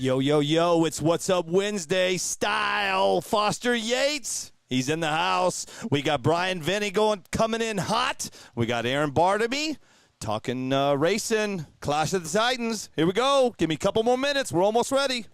Yo, yo, yo, it's What's Up Wednesday style. Foster Yates, he's in the house. We got Brian Vinny coming in hot. We got Aaron Barnaby talking racing, Clash of the Titans. Here we go. Give me a couple more minutes. We're almost ready.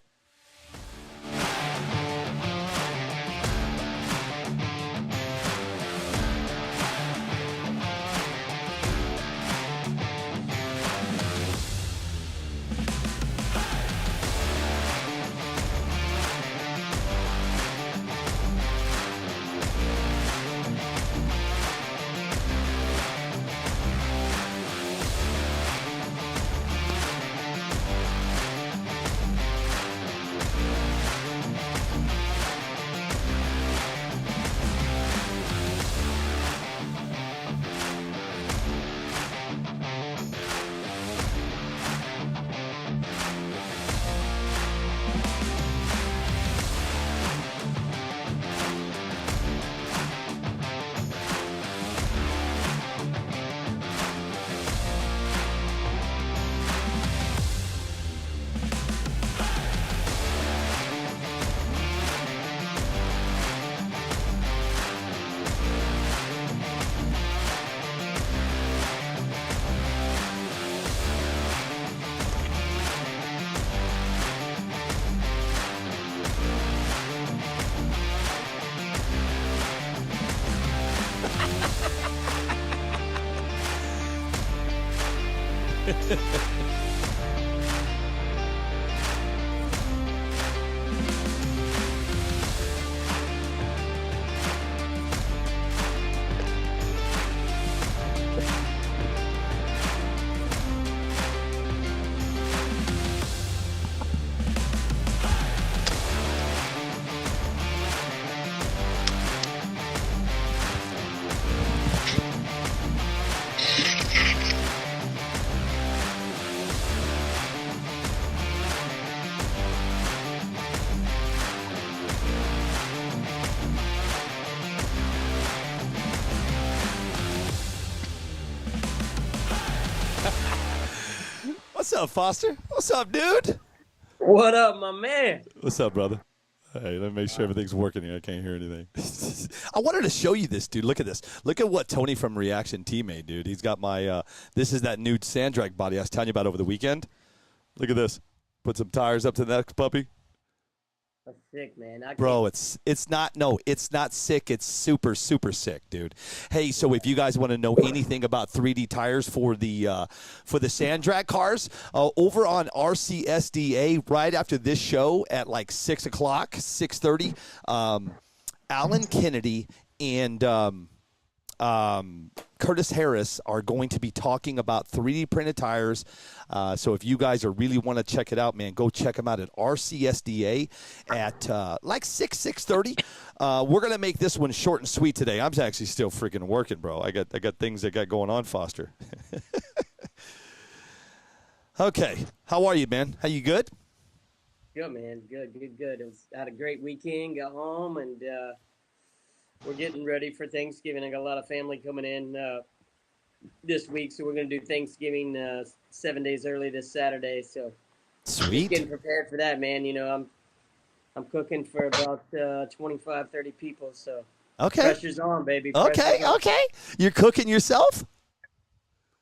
What's up, Foster? What's up, dude? What up, my man? What's up, brother? Hey, let me make sure everything's working here. I can't hear anything. I wanted to show you this, dude. Look at this. Look at what Tony from Reaction T made, dude. He's got my, this is that new sand drag body I was telling you about over the weekend. Look at this. Put some tires up to the next puppy. That's sick, man. Bro, it's not sick. It's super, super sick, dude. Hey, so if you guys want to know anything about 3D tires for the sand drag cars, over on RCSDA right after this show at like 6 o'clock, 6:30, Alan Kennedy and Curtis Harris are going to be talking about 3D printed tires. So if you guys are really want to check it out, man, go check them out at RCSDA at like 6:30. We're gonna make this one short and sweet today. I'm actually still freaking working, bro. I got things I got going on, Foster. Okay, how are you, man? How you good? Good, man. Good. Had a great weekend. Got home and we're getting ready for Thanksgiving. I got a lot of family coming in this week, so we're going to do Thanksgiving 7 days early this Saturday. So sweet. Getting prepared for that, man. You know, I'm cooking for about 25, 30 people. So okay, pressure's on, baby. Okay. You're cooking yourself?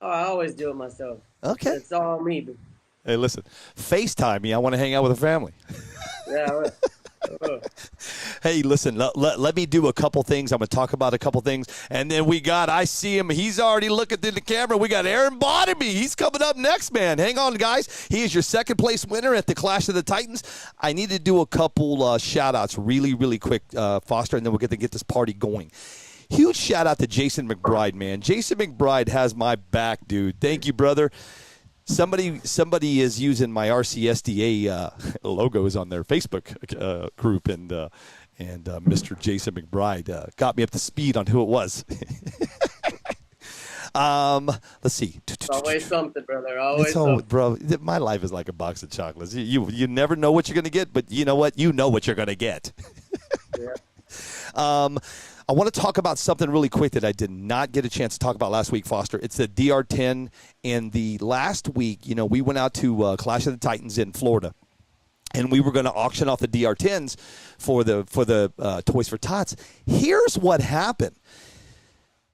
Oh, I always do it myself. Okay. It's all me. Hey, listen, FaceTime me. I want to hang out with the family. Yeah. Hey, listen, let me do a couple things. I'm going to talk about a couple things. And then I see him. He's already looking through the camera. We got Aaron Barnaby. He's coming up next, man. Hang on, guys. He is your second place winner at the Clash of the Titans. I need to do a couple shout-outs really, really quick, Foster, and then we'll get this party going. Huge shout-out to Jason McBride, man. Jason McBride has my back, dude. Thank you, brother. Somebody is using my RCSDA logos on their Facebook group, and Mr. Jason McBride got me up to speed on who it was. Let's see. It's always something, brother. Always something. Bro, my life is like a box of chocolates. You never know what you're going to get, but you know what? You know what you're going to get. Yeah. I want to talk about something really quick that I did not get a chance to talk about last week, Foster. It's the DR10. And the last week, we went out to Clash of the Titans in Florida. and we were going to auction off the DR10s for the Toys for Tots. Here's what happened.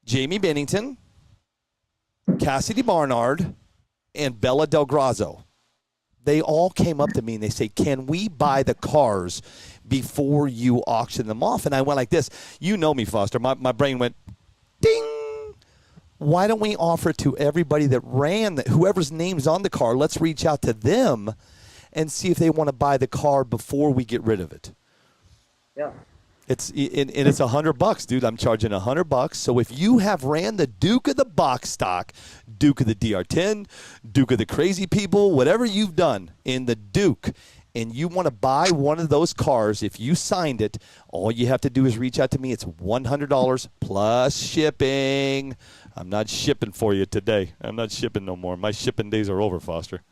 Jamie Bennington, Cassidy Barnard, and Bella Del Grazo, they all came up to me and they say, can we buy the cars before you auction them off? And I went like this. You know me, Foster. My brain went, ding. Why don't we offer to everybody that ran, whoever's name's on the car, let's reach out to them and see if they want to buy the car before we get rid of it. Yeah. It's $100, dude. I'm charging $100. So if you have ran the Duke of the box stock, Duke of the DR10, Duke of the crazy people, whatever you've done in the Duke, and you want to buy one of those cars, if you signed it, all you have to do is reach out to me. It's $100 plus shipping. I'm not shipping for you today. I'm not shipping no more. My shipping days are over, Foster.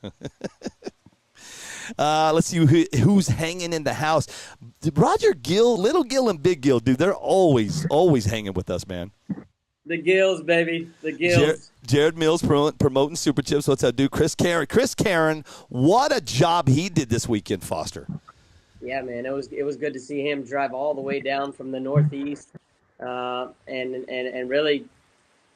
Let's see who's hanging in the house. Roger Gill, Little Gill, and Big Gill, dude, they're always hanging with us, man. The Gills, baby. The Gills. Jared Mills promoting Super Chips. What's that, dude? Chris Karen, what a job he did this weekend, Foster. Yeah, man. It was good to see him drive all the way down from the Northeast. And really,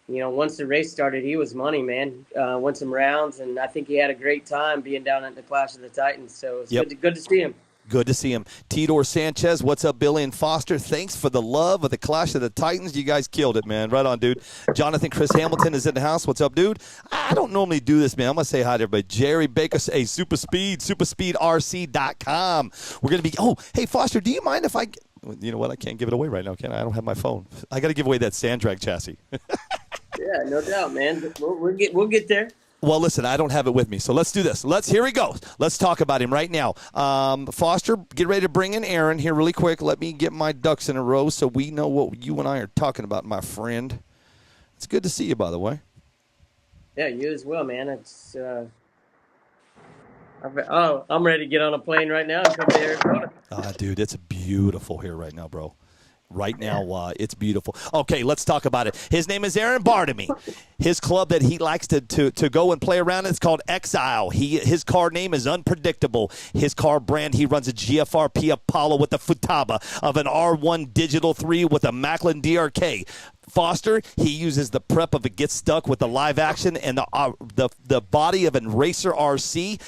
once the race started, he was money, man. Won some rounds, and I think he had a great time being down at the Clash of the Titans. So it's good to see him. Good to see him. Tidor Sanchez, what's up, Billy and Foster? Thanks for the love of the Clash of the Titans. You guys killed it, man. Right on, dude. Jonathan Chris Hamilton is in the house. What's up, dude? I don't normally do this, man. I'm going to say hi to everybody. Jerry Baker, hey, superspeedrc.com. We're going to be, hey, Foster, do you mind if I, you know what? I can't give it away right now, can I? I don't have my phone. I got to give away that sand drag chassis. Yeah, no doubt, man. We'll get there. Well, listen, I don't have it with me, so let's do this. Here we go. Let's talk about him right now. Foster, get ready to bring in Aaron here really quick. Let me get my ducks in a row so we know what you and I are talking about, my friend. It's good to see you, by the way. Yeah, you as well, man. It's I'm ready to get on a plane right now and come to Arizona. Dude, it's beautiful here right now, bro. Right now, it's beautiful. Okay, let's talk about it. His name is Aaron Bartamy. His club that he likes to go and play around in is called Exile. His car name is Unpredictable. His car brand, he runs a GFRP Apollo with a Futaba of an R1 Digital 3 with a Macklin DRK. Foster, he uses the prep of a Get Stuck with the live action and the body of an Racer RC.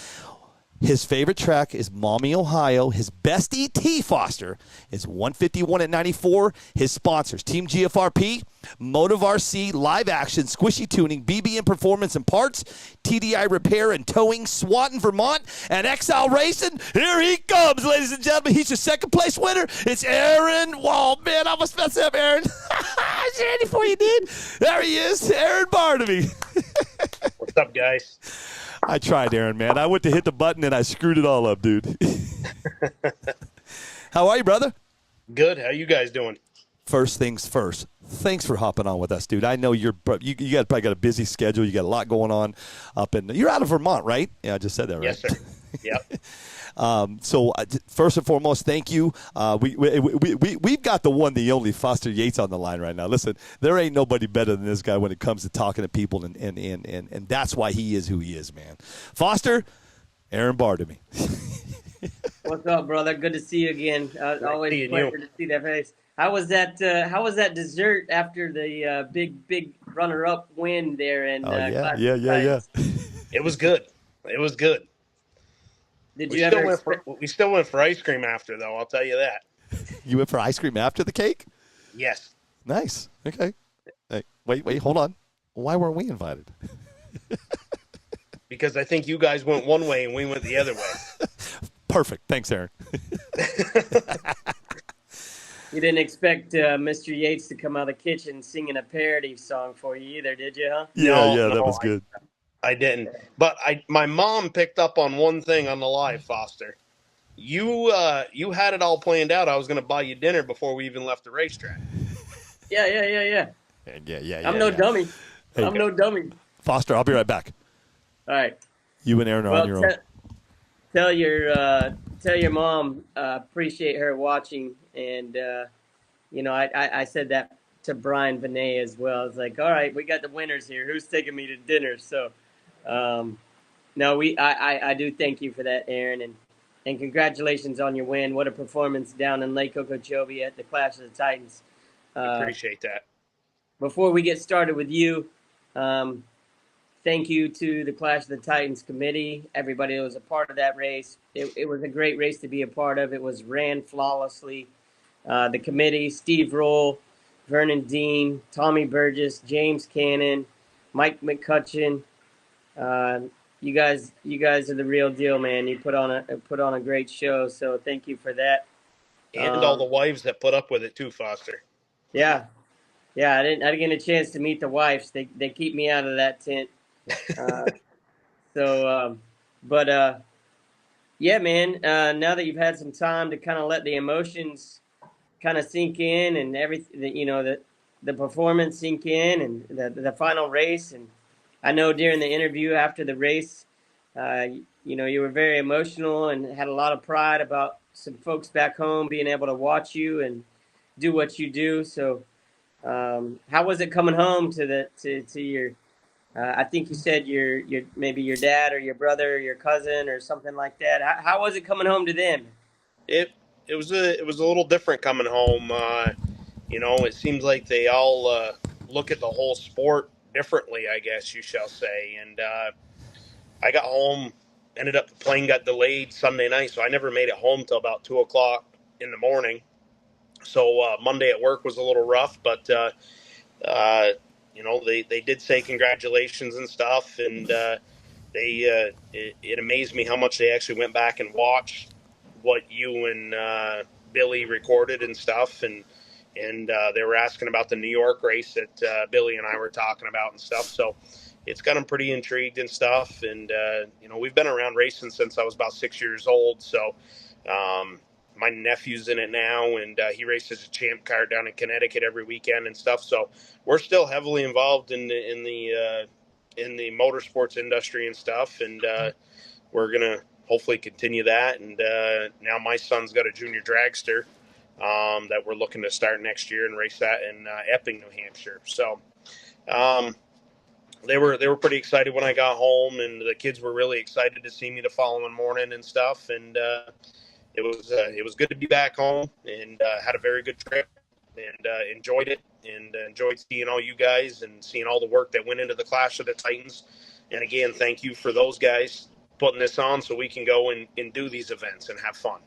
His favorite track is Maumee, Ohio. His best ET, Foster, is 151 at 94. His sponsors, Team GFRP, Motive RC, Live Action, Squishy Tuning, BBM Performance and Parts, TDI Repair and Towing, SWAT in Vermont, and Exile Racing. Here he comes, ladies and gentlemen. He's your second place winner. It's Aaron. Whoa, man, I almost messed up, Aaron. I was ready for you, dude. There he is, Aaron Bartamy. What's up, guys? I tried, Aaron, man. I went to hit the button, and I screwed it all up, dude. How are you, brother? Good. How you guys doing? First things first. Thanks for hopping on with us, dude. I know you probably got a busy schedule. You got a lot going on up in – you're out of Vermont, right? Yeah, I just said that, right? Yes, sir. Yep. So first and foremost, thank you. We've got the one, the only Foster Yates on the line right now. Listen, there ain't nobody better than this guy when it comes to talking to people, and that's why he is who he is, man. Foster, Aaron Bartamy. What's up, brother? Good to see you again. Always a pleasure to see that face. How was that dessert after the big runner-up win there? And yeah. It was good. It was good. We still went for ice cream after, though. I'll tell you that. You went for ice cream after the cake? Yes. Nice. Okay. Hey, wait, hold on. Why weren't we invited? Because I think you guys went one way and we went the other way. Perfect. Thanks, Aaron. You didn't expect Mr. Yates to come out of the kitchen singing a parody song for you either, did you, huh? Yeah, that was good. I didn't. But my mom picked up on one thing on the live, Foster. You had it all planned out. I was going to buy you dinner before we even left the racetrack. Yeah. I'm no dummy. Hey, I'm no dummy. Foster, I'll be right back. All right. You and Aaron are on your own. Tell your mom appreciate her watching, and I said that to Brian Vinay as well. It's like, all right, we got the winners here. Who's taking me to dinner? So, no, I do thank you for that, Aaron, and congratulations on your win. What a performance down in Lake Okeechobee at the Clash of the Titans. Appreciate that. Before we get started with you, um, thank you to the Clash of the Titans committee, everybody that was a part of that race. It was a great race to be a part of. It was ran flawlessly. The committee, Steve Roll, Vernon Dean, Tommy Burgess, James Cannon, Mike McCutcheon. Uh, you guys are the real deal, man. You put on a great show. So thank you for that. And all the wives that put up with it too, Foster. Yeah, yeah. I didn't get a chance to meet the wives. They keep me out of that tent. Uh, so, but yeah, man. Now that you've had some time to kind of let the emotions kind of sink in and everything, the performance sink in and the final race. And I know during the interview after the race, you were very emotional and had a lot of pride about some folks back home being able to watch you and do what you do. So, how was it coming home to your? I think you said your maybe your dad or your brother or your cousin or something like that. How was it coming home to them? It it was a little different coming home. It seems like they all look at the whole sport differently, I guess you shall say. And I got home, ended up the plane got delayed Sunday night, so I never made it home till about 2 o'clock in the morning. So Monday at work was a little rough, but uh, they did say congratulations and stuff, and it amazed me how much they actually went back and watched what you and Billy recorded and stuff, and they were asking about the New York race that Billy and I were talking about and stuff. So it's got them pretty intrigued and stuff. And we've been around racing since I was about 6 years old. So my nephew's in it now, and he races a champ car down in Connecticut every weekend and stuff. So we're still heavily involved in the motorsports industry and stuff, and we're gonna hopefully continue that. And now my son's got a junior dragster that we're looking to start next year and race that in Epping, New Hampshire. So um, they were pretty excited when I got home, and the kids were really excited to see me the following morning and stuff. And it was good to be back home, and had a very good trip, and enjoyed it, and enjoyed seeing all you guys and seeing all the work that went into the Clash of the Titans. And again, thank you for those guys putting this on so we can go and do these events and have fun.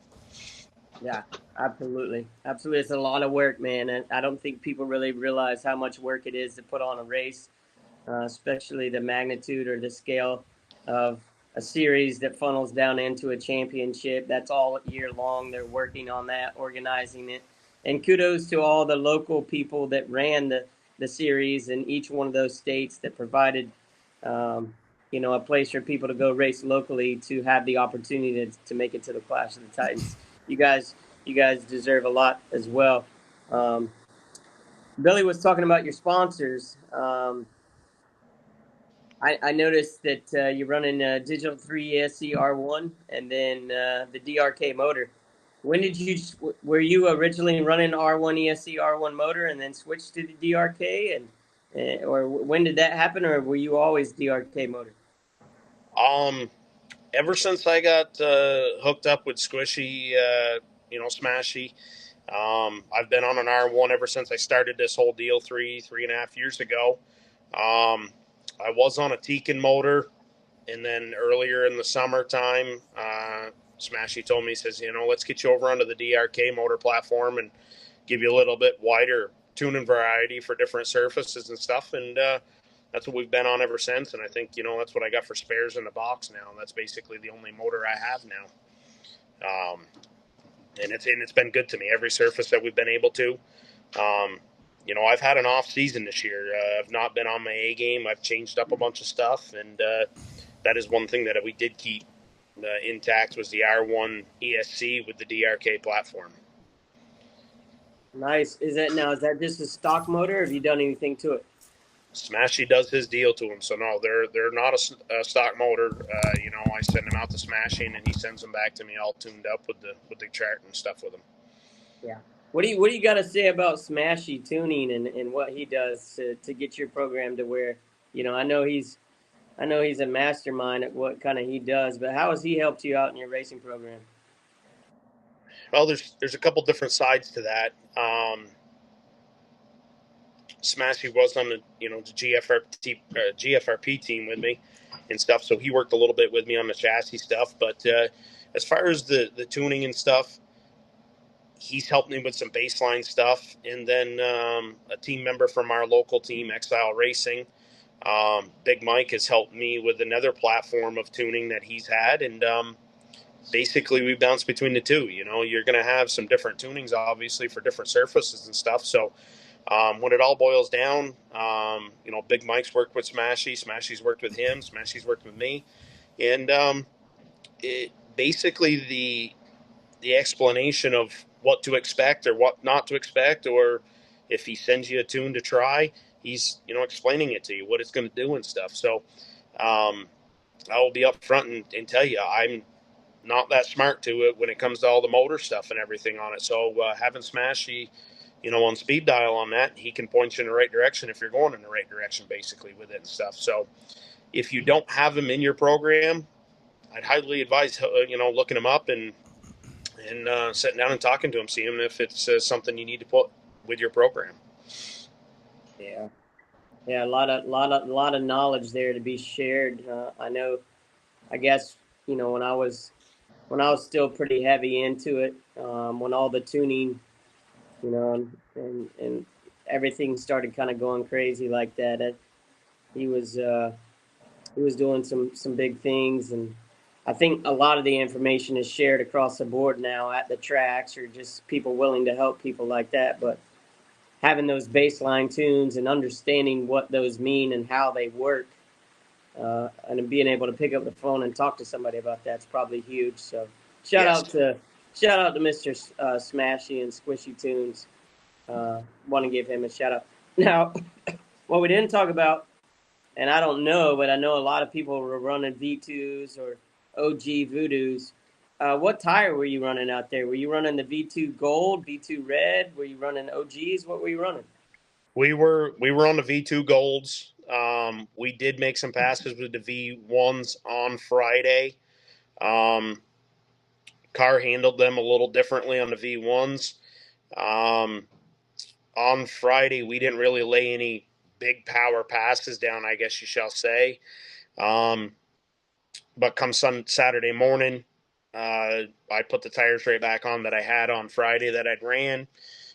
Yeah, absolutely. Absolutely. It's a lot of work, man. And I don't think people really realize how much work it is to put on a race, especially the magnitude or the scale of a series that funnels down into a championship. That's all year long. They're working on that, organizing it. And kudos to all the local people that ran the series in each one of those states that provided, a place for people to go race locally to have the opportunity to make it to the Clash of the Titans. You guys, you guys deserve a lot as well. Um, Billy was talking about your sponsors. I noticed that you're running Digital 3 ESC R1 and then the DRK motor. When did were you originally running R1 ESC R1 motor and then switched to the DRK? Or when did that happen, or were you always DRK motor? Um, Ever since I got hooked up with Squishy, Smashy, I've been on an R1 ever since I started this whole deal 3.5 years ago. Um, I was on a Tekin motor, and then earlier in the summertime, Smashy told me, he says, let's get you over onto the DRK motor platform and give you a little bit wider tuning variety for different surfaces and stuff. And that's what we've been on ever since. And I think, that's what I got for spares in the box now. And that's basically the only motor I have now. And it's been good to me, every surface that we've been able to. I've had an off season this year. I've not been on my A game. I've changed up a bunch of stuff, and that is one thing that we did keep intact was the R1 ESC with the DRK platform. Nice. Is that just a stock motor, or have you done anything to it? Smashy does his deal to them, so no, they're not a stock motor. I send them out to Smashy, and he sends them back to me all tuned up with the chart and stuff with them. Yeah. What do you got to say about Smashy tuning and what he does to get your program to where, I know he's a mastermind at what kind of he does, but how has he helped you out in your racing program? Well, there's a couple different sides to that. Smashy was on the GFRP team with me and stuff, so he worked a little bit with me on the chassis stuff. But as far as the tuning and stuff, he's helped me with some baseline stuff, and then a team member from our local team, Exile Racing, Big Mike, has helped me with another platform of tuning that he's had, and basically we bounce between the two. You're going to have some different tunings, obviously, for different surfaces and stuff. So when it all boils down, Big Mike's worked with Smashy, Smashy's worked with him, Smashy's worked with me, and basically the explanation of what to expect or what not to expect, or if he sends you a tune to try, he's explaining it to you, what it's going to do and stuff. So I will be up front and tell you, I'm not that smart to it when it comes to all the motor stuff and everything on it. So having Smashy, on speed dial on that, he can point you in the right direction if you're going in the right direction, basically, with it and stuff. So if you don't have him in your program, I'd highly advise, looking him up and sitting down and talking to him, seeing if it's something you need to put with your program. Yeah, a lot of knowledge there to be shared. I guess when I was still pretty heavy into it, when all the tuning, and everything started kind of going crazy like that. He was doing some big things, and I think a lot of the information is shared across the board now at the tracks, or just people willing to help people like that. But having those baseline tunes and understanding what those mean and how they work, and being able to pick up the phone and talk to somebody about that's probably huge. So shout out to Mr. Smashy and Squishy Tunes. Want to give him a shout out. Now, what we didn't talk about, and I don't know, but I know a lot of people were running V2s or OG Voodoos. What tire were you running out there? Were you running the V2 Gold, V2 Red? Were you running OGs? What were you running? We were on the V2 Golds. We did make some passes with the V1s on Friday. Car handled them a little differently on the V1s. On Friday, we didn't really lay any big power passes down, I guess you shall say. But come Saturday morning, I put the tires right back on that I had on Friday that I'd ran,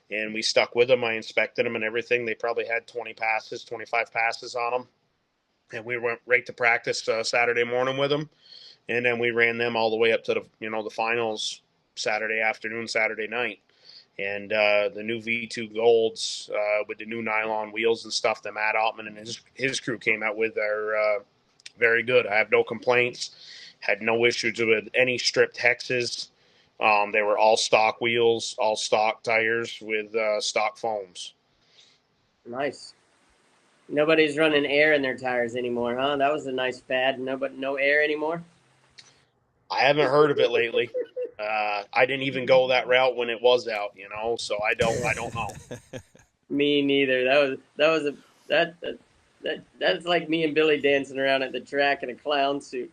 and we stuck with them. I inspected them and everything. They probably had 20 passes, 25 passes on them. And we went right to practice Saturday morning with them. And then we ran them all the way up to the finals Saturday afternoon, Saturday night. And the new V2 Golds with the new nylon wheels and stuff that Matt Altman and his crew came out with are very good. I have no complaints. Had no issues with any stripped hexes. They were all stock wheels, all stock tires with stock foams. Nice. Nobody's running air in their tires anymore, huh? That was a nice fad. No air anymore? I haven't heard of it lately. I didn't even go that route when it was out, so I don't know. Me neither. That's like me and Billy dancing around at the track in a clown suit.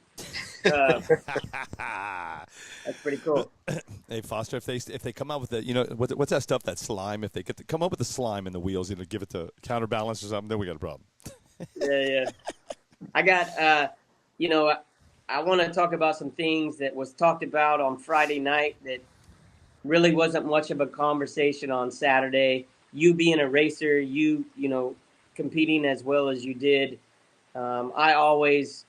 That's pretty cool. Hey Foster, if they come out with what's that stuff, that slime? If they come up with the slime in the wheels, give it to counterbalance or something, then we got a problem. Yeah. I got I want to talk about some things that was talked about on Friday night that really wasn't much of a conversation on Saturday. You being a racer, you competing as well as you did. I always,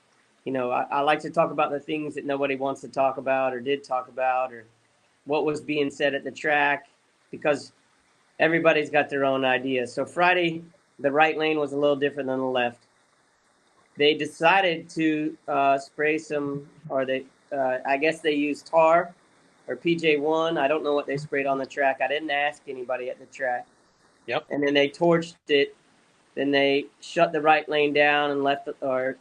I like to talk about the things that nobody wants to talk about or did talk about, or what was being said at the track, because everybody's got their own idea. So Friday, the right lane was a little different than the left. They decided to spray some, or I guess they used tar or PJ1. I don't know what they sprayed on the track. I didn't ask anybody at the track. Yep. And then they torched it. Then they shut the right lane down and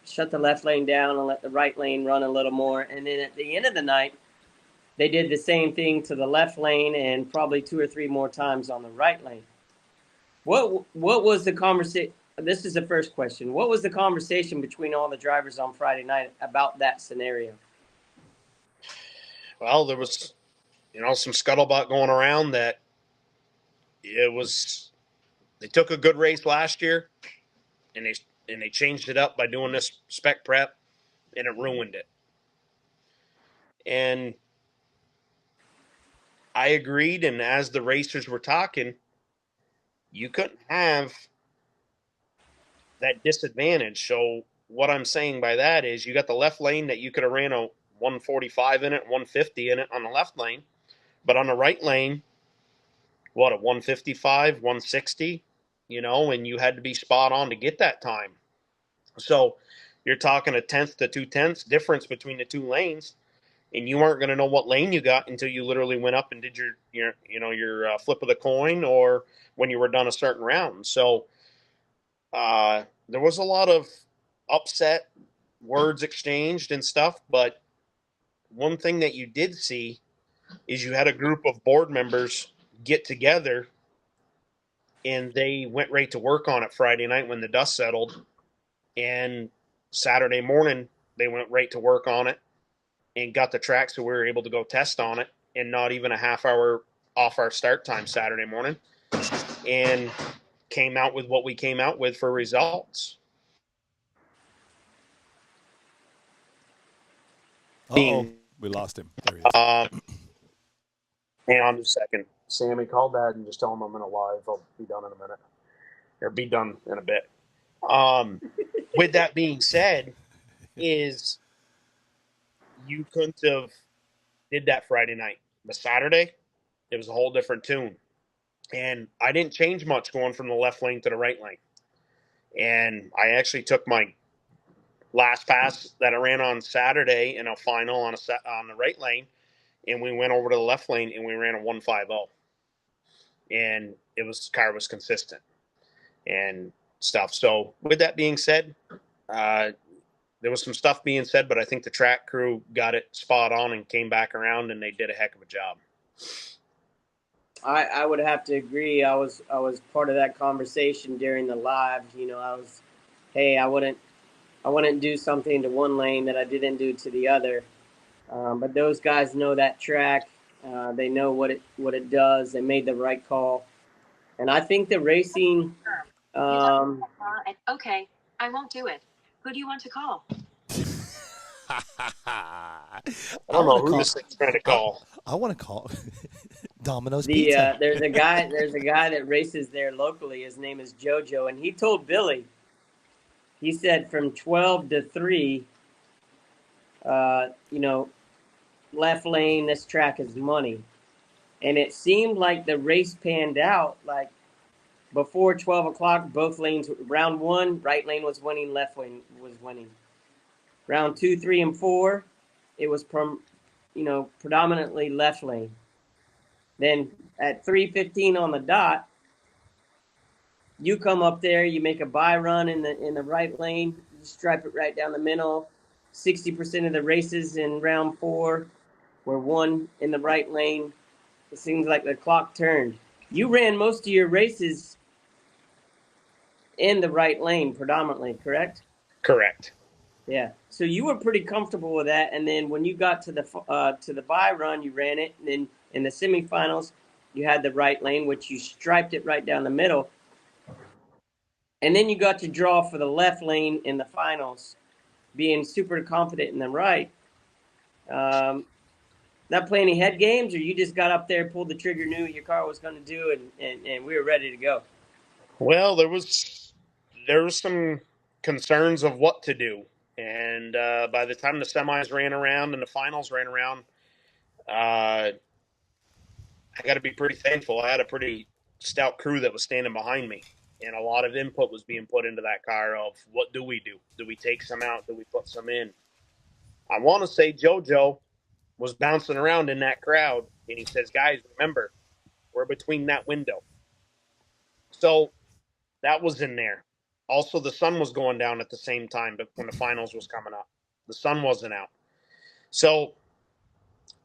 shut the left lane down and let the right lane run a little more. And then at the end of the night, they did the same thing to the left lane and probably 2 or 3 more times on the right lane. What was the conversation? This is the first question. What was the conversation between all the drivers on Friday night about that scenario? Well, some scuttlebutt going around that they took a good race last year and they changed it up by doing this spec prep and it ruined it. And I agreed, and as the racers were talking, you couldn't have that disadvantage. So what I'm saying by that is you got the left lane that you could have ran a 145 in it, 150 in it on the left lane, but on the right lane, what, a 155, 160, and you had to be spot on to get that time. So you're talking a tenth to 2/10 difference between the two lanes, and you weren't going to know what lane you got until you literally went up and did your flip of the coin, or when you were done a certain round. So there was a lot of upset words exchanged and stuff, but one thing that you did see is you had a group of board members get together and they went right to work on it Friday night when the dust settled, and Saturday morning they went right to work on it and got the track so we were able to go test on it, and not even a half hour off our start time Saturday morning, and came out with what we came out with for results. We lost him. There he is. Hang on just a second. Sammy, call Dad and just tell him I'm in a live. I'll be done in a minute. Or be done in a bit. With that being said, is you couldn't have did that Friday night. But Saturday, it was a whole different tune. And I didn't change much going from the left lane to the right lane. And I actually took my last pass that I ran on Saturday in a final on the right lane, and we went over to the left lane and we ran a 150. And car was consistent and stuff. So with that being said, there was some stuff being said, but I think the track crew got it spot on and came back around, and they did a heck of a job. I would have to agree. I was part of that conversation during the live. I wouldn't do something to one lane that I didn't do to the other. But those guys know that track. They know what it does. They made the right call, and I think the racing. Okay, I won't do it. Who do you want to call? I don't know who this thing's trying to call. I want to call Domino's Pizza. There's a guy that races there locally. His name is JoJo, and he told Billy. He said from 12 to 3, left lane, this track is money. And it seemed like the race panned out. Like before 12 o'clock, both lanes, round 1, right lane was winning, left lane was winning. Round 2, 3, and 4, it was predominantly left lane. Then at 3:15 on the dot, you come up there, you make a buy run in the right lane, you stripe it right down the middle. 60% of the races in round 4 were won in the right lane. It seems like the clock turned. You ran most of your races in the right lane predominantly, correct? Correct. Yeah. So you were pretty comfortable with that, and then when you got to the bye run, you ran it, and then in the semifinals, you had the right lane, which you striped it right down the middle, and then you got to draw for the left lane in the finals, being super confident in the right. Not play any head games, or you just got up there, pulled the trigger, knew what your car was going to do, and we were ready to go? Well, there was some concerns of what to do. And by the time the semis ran around and the finals ran around, I got to be pretty thankful. I had a pretty stout crew that was standing behind me, and a lot of input was being put into that car of what do we do? Do we take some out? Do we put some in? I want to say JoJo was bouncing around in that crowd, and he says, guys, remember, we're between that window. So that was in there. Also, the sun was going down at the same time, but when the finals was coming up, the sun wasn't out. So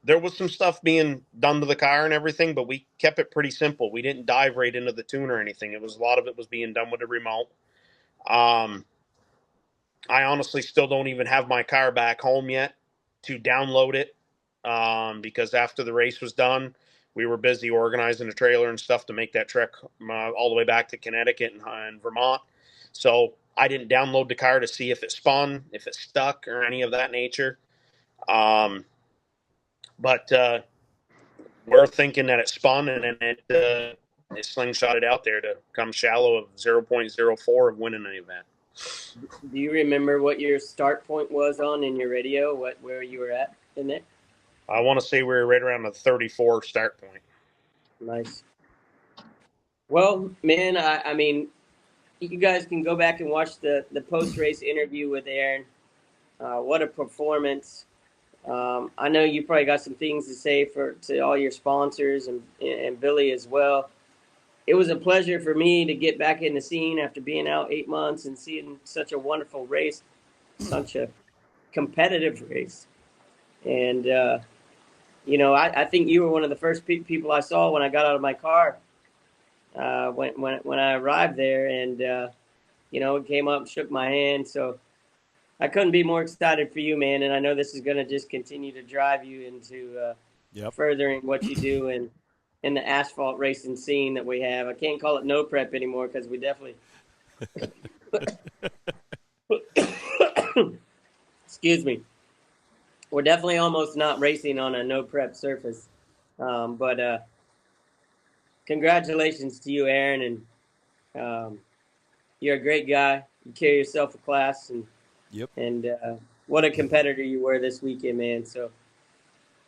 there was some stuff being done to the car and everything, but we kept it pretty simple. We didn't dive right into the tune or anything. A lot of it was being done with the remote. I honestly still don't even have my car back home yet to download it because after the race was done, we were busy organizing the trailer and stuff to make that trek all the way back to Connecticut and Vermont. So I didn't download the car to see if it spun, if it stuck, or any of that nature. But we're thinking that it spun and then it slingshotted out there to come shallow of 0.04 of winning an event. Do you remember what your start point was on in your radio? Where you were at in it? I want to say we were right around the 34 start point. Nice. Well, man, I mean, you guys can go back and watch the post race interview with Aaron. What a performance! I know you probably got some things to say to all your sponsors and Billy as well. It was a pleasure for me to get back in the scene after being out 8 months and seeing such a wonderful race, such a competitive race. And, I think you were one of the first people I saw when I got out of my car when I arrived there. And, came up, shook my hand. So I couldn't be more excited for you, man. And I know this is going to just continue to drive you into furthering what you do in the asphalt racing scene that we have. I can't call it no prep anymore because we definitely excuse me. We're definitely almost not racing on a no prep surface. But congratulations to you, Aaron, and you're a great guy. You carry yourself a class, and what a competitor you were this weekend, man. So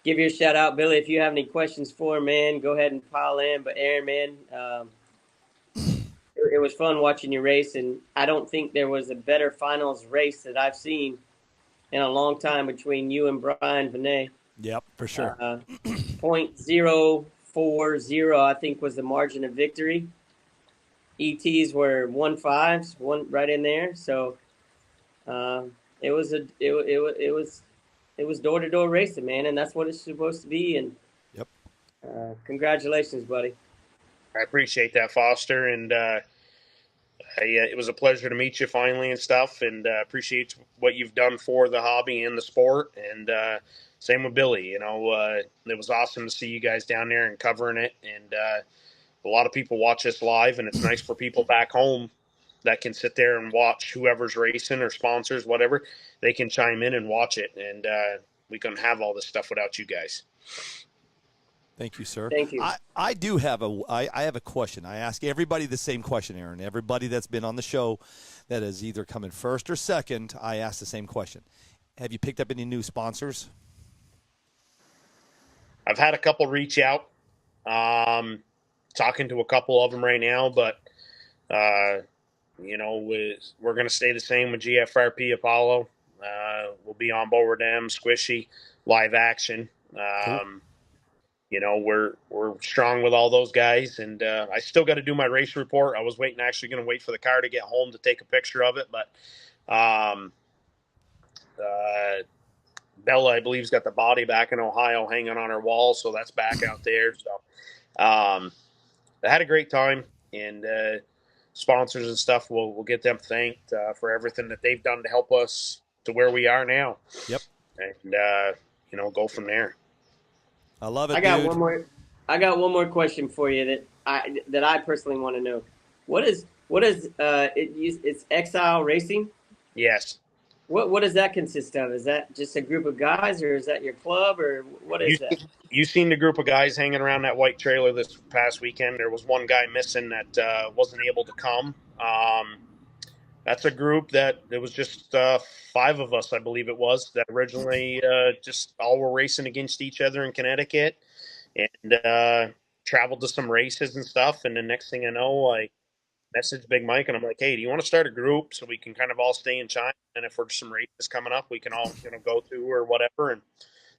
give your shout out, Billy. If you have any questions for him, man, go ahead and pile in. But Aaron, man, it was fun watching you race, and I don't think there was a better finals race that I've seen in a long time between you and Brian Venet. Yep, for sure. 0.040, I think, was the margin of victory. ETs were 1.5s, one right in there. So it was door to door racing, man, and that's what it's supposed to be. And yep, congratulations, buddy. I appreciate that, Foster, and it was a pleasure to meet you finally and stuff, and appreciate what you've done for the hobby and the sport. And same with Billy. It was awesome to see you guys down there and covering it. And a lot of people watch us live, and it's nice for people back home that can sit there and watch whoever's racing or sponsors, whatever. They can chime in and watch it, and we couldn't have all this stuff without you guys. Thank you, sir. Thank you. I do have I have a question. I ask everybody the same question, Aaron. Everybody that's been on the show that is either coming first or second, I ask the same question. Have you picked up any new sponsors? I've had a couple reach out. Talking to a couple of them right now, but we're going to stay the same with GFRP Apollo. We'll be on board with them, Squishy, Live Action. Cool. We're strong with all those guys, and I still got to do my race report. I was actually going to wait for the car to get home to take a picture of it, but Bella, I believe, has got the body back in Ohio hanging on her wall, so that's back out there. So I had a great time, and sponsors and stuff, we'll get them thanked for everything that they've done to help us to where we are now. Yep. And go from there. I love it. I got dude. I got one more question for you that I personally want to know. What is it's Exile Racing? Yes. What does that consist of? Is that just a group of guys, or is that your club, or what is that? You seen the group of guys hanging around that white trailer this past weekend? There was one guy missing that wasn't able to come. That's a group that it was just 5 of us, I believe it was, that originally just all were racing against each other in Connecticut, and traveled to some races and stuff. And the next thing I know, I messaged Big Mike, and I'm like, hey, do you want to start a group so we can kind of all stay in China? And if there's some races coming up, we can all go to or whatever. And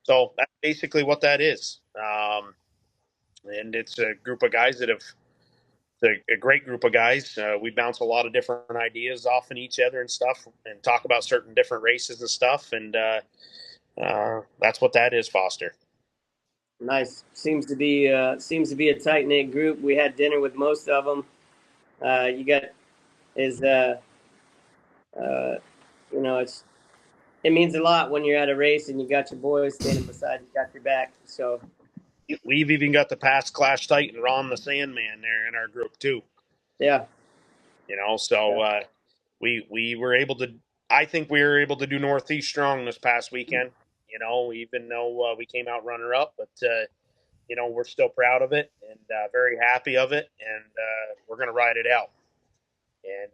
so that's basically what that is. And it's a group of guys that have a great group of guys. We bounce a lot of different ideas off in each other and stuff, and talk about certain different races and stuff. And that's what that is, Foster. Nice. Seems to be a tight knit group. We had dinner with most of them. You got it's it means a lot when you're at a race and you got your boys standing beside you, got your back. So We've even got the past Clash Titan Ron the Sandman there in our group too. yeah, So yeah. we were able to. I think we were able to do Northeast strong this past weekend. Even though we came out runner up, but we're still proud of it and very happy of it, and we're going to ride it out. And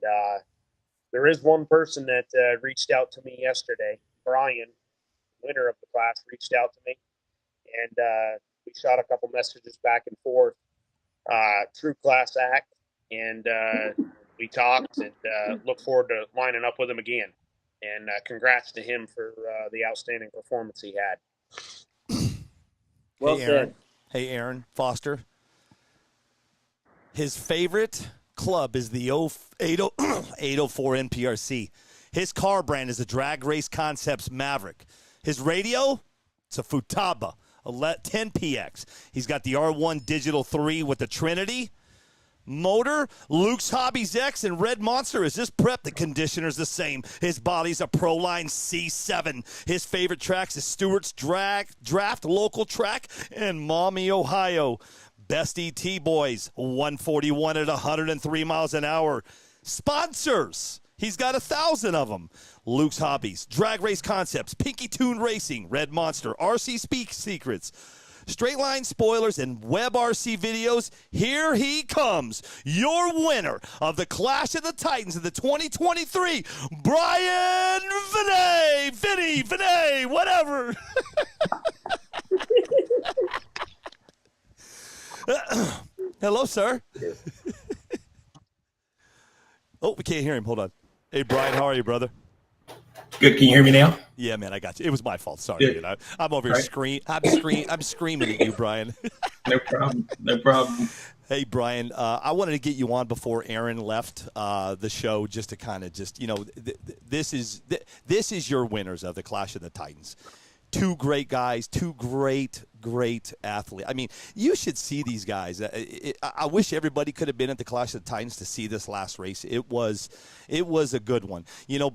there is one person that reached out to me yesterday. Brian, winner of the class, reached out to me, and we shot a couple messages back and forth. True class act, and we talked and look forward to lining up with him again. And congrats to him for the outstanding performance he had. Well Hey, Aaron. said. Hey, Aaron Foster. His favorite club is the 804 NPRC. His car brand is a Drag Race Concepts Maverick. His radio, it's a Futaba, a 10PX. He's got the R1 Digital 3 with the Trinity motor, Luke's Hobbies X, and Red Monster is his prep. The conditioner's the same. His body's a Proline C7. His favorite tracks is Stewart's Draft Local Track and Maumee, Ohio. Best ET Boys, 141 at 103 miles an hour. Sponsors, he's got 1,000 of them. Luke's Hobbies, Drag Race Concepts, Pinky Tune Racing, Red Monster, RC Speak Secrets, Straight Line Spoilers, and Web RC Videos. Here he comes, your winner of the Clash of the Titans of the 2023, Brian Vinay, whatever. Hello, sir. Oh, we can't hear him. Hold on. Hey, Brian, how are you, brother? Good. Can you hear me now? Yeah, man, I got you. It was my fault. Sorry, Good. man. I'm over here I'm screaming at you, Brian. No problem. No problem. Hey, Brian, I wanted to get you on before Aaron left the show, just to kind of this is your winners of the Clash of the Titans. Two great guys, two great athletes. I mean, you should see these guys. I wish everybody could have been at the Clash of the Titans to see this last race. It was a good one.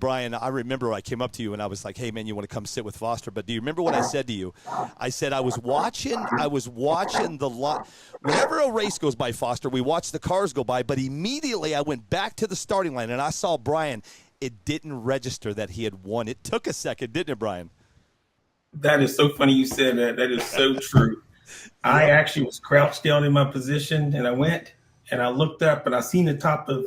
Brian, I remember I came up to you and I was like, hey, man, you want to come sit with Foster? But do you remember what I said to you? I said I was watching the lot. Whenever a race goes by, Foster, we watch the cars go by, but immediately I went back to the starting line and I saw Brian. It didn't register that he had won. It took a second, didn't it, Brian? That is so funny you said that. That is so true. I actually was crouched down in my position, and I went and I looked up and I seen the top of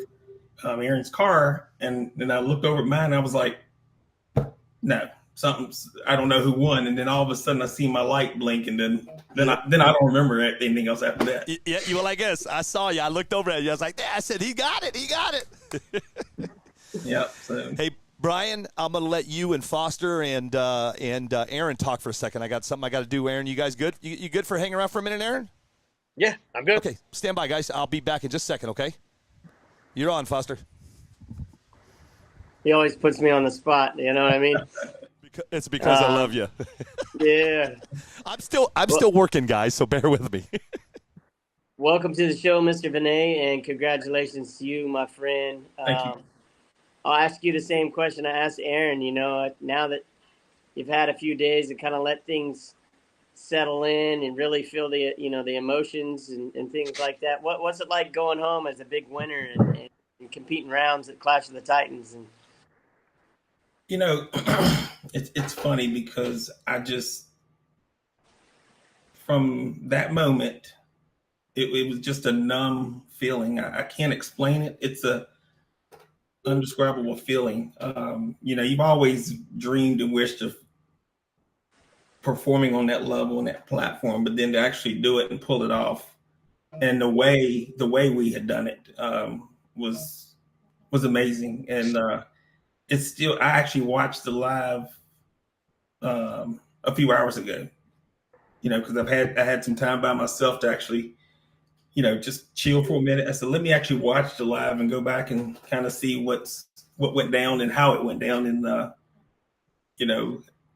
Aaron's car, and then I looked over at mine and I was like, no, something's, I don't know who won. And then all of a sudden I see my light blink, and then I don't remember anything else after that. Yeah, you were like this. I saw you. I looked over at you. I was like, yeah, I said, he got it. Yeah. So. Hey, Brian, I'm going to let you and Foster and Aaron talk for a second. I got something I got to do. Aaron, you guys good? You good for hanging around for a minute, Aaron? Yeah, I'm good. Okay, stand by, guys. I'll be back in just a second, okay? You're on, Foster. He always puts me on the spot. You know what I mean? It's because I love you. Yeah. I'm still working, guys, so bear with me. Welcome to the show, Mr. Vinay, and congratulations to you, my friend. Thank you. I'll ask you the same question I asked Aaron. Now that you've had a few days to kind of let things settle in and really feel the emotions and things like that. What's it like going home as a big winner and competing rounds at Clash of the Titans? And it's funny because I just, from that moment, it was just a numb feeling. I can't explain it. It's a undescribable feeling. You've always dreamed and wished of performing on that level and that platform, but then to actually do it and pull it off, and the way we had done it was amazing. And it's still, I actually watched the live a few hours ago, because I had some time by myself to actually just chill for a minute. I said, let me actually watch the live and go back and kind of see what went down and how it went down. And,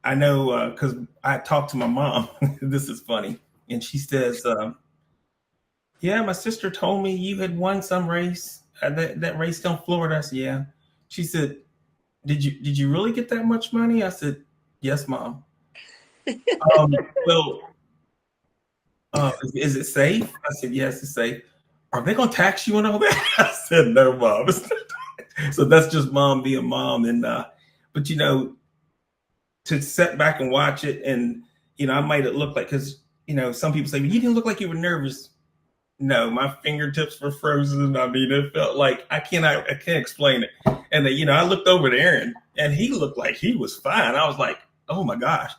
I know, cause I talked to my mom, this is funny. And she says, yeah, my sister told me you had won some race, that race down Florida. I said, yeah. She said, did you really get that much money? I said, yes, Mom. Well, is it safe? I said, yes, it's safe. Are they gonna tax you and all that? I said, no, Mom. So that's just Mom being Mom. And but to sit back and watch it, and I might have looked like, because some people say, you didn't look like you were nervous. No, my fingertips were frozen. I mean, it felt like I can't explain it. And then, I looked over at Aaron, and he looked like he was fine. I was like, oh my gosh.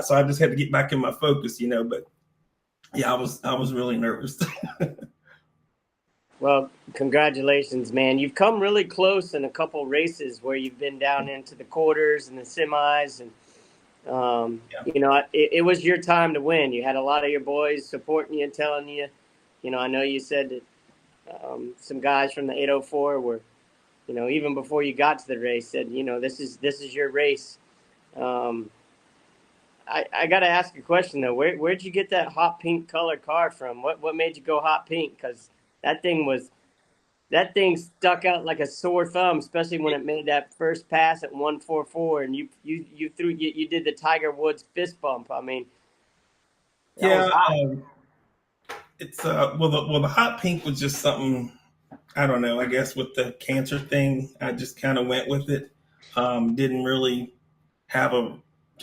So I just had to get back in my focus, But yeah, I was really nervous. Well, congratulations, man. You've come really close in a couple races where you've been down into the quarters and the semis, and it was your time to win. You had a lot of your boys supporting you and telling you. I know you said that some guys from the 804 were, even before you got to the race, said, this is your race. I got to ask a question though. Where'd you get that hot pink colored car from? What made you go hot pink? Because that thing stuck out like a sore thumb, especially when it made that first pass at 144, and you did the Tiger Woods fist bump. I mean, that was Yeah, hot. it's the hot pink was just something, I don't know. I guess with the cancer thing, I just kind of went with it. Didn't really have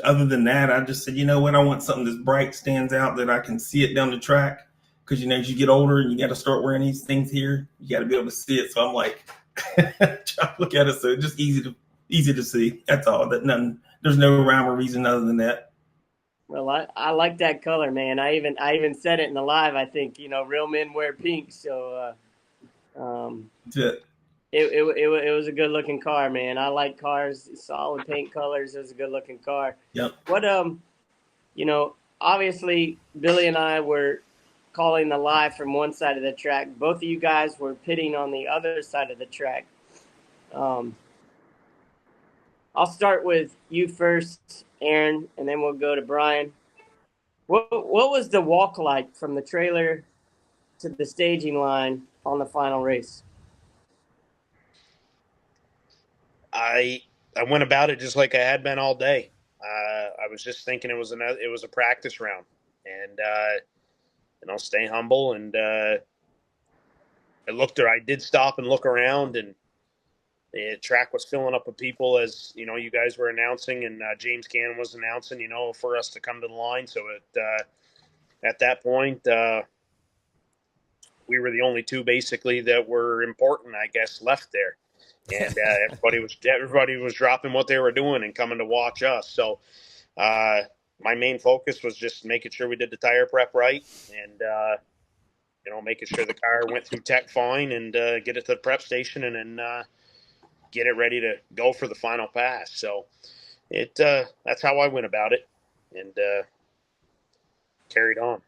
other than that, I just said, you know what, I want something that's bright, stands out, that I can see it down the track. Because as you get older and you got to start wearing these things here, you got to be able to see it. So I'm like, trying to look at it, so it's just easy to see. That's all. There's no rhyme or reason other than that. Well, I like that color, man. I even said it in the live. I think real men wear pink, so That's it. it was a good looking car, man. I like cars, solid paint colors. It was a good looking car. Yep. What obviously Billy and I were calling the live from one side of the track. Both of you guys were pitting on the other side of the track. I'll start with you first, Aaron, and then we'll go to Brian. What was the walk like from the trailer to the staging line on the final race? I went about it just like I had been all day. I was just thinking it was a practice round, and stay humble. And I did stop and look around, and the track was filling up with people as you guys were announcing, and James Cannon was announcing, for us to come to the line. So at that point, we were the only two basically that were important, I guess, left there. And everybody was dropping what they were doing and coming to watch us. So my main focus was just making sure we did the tire prep right, and making sure the car went through tech fine, and get it to the prep station, and then get it ready to go for the final pass. So that's how I went about it, and carried on.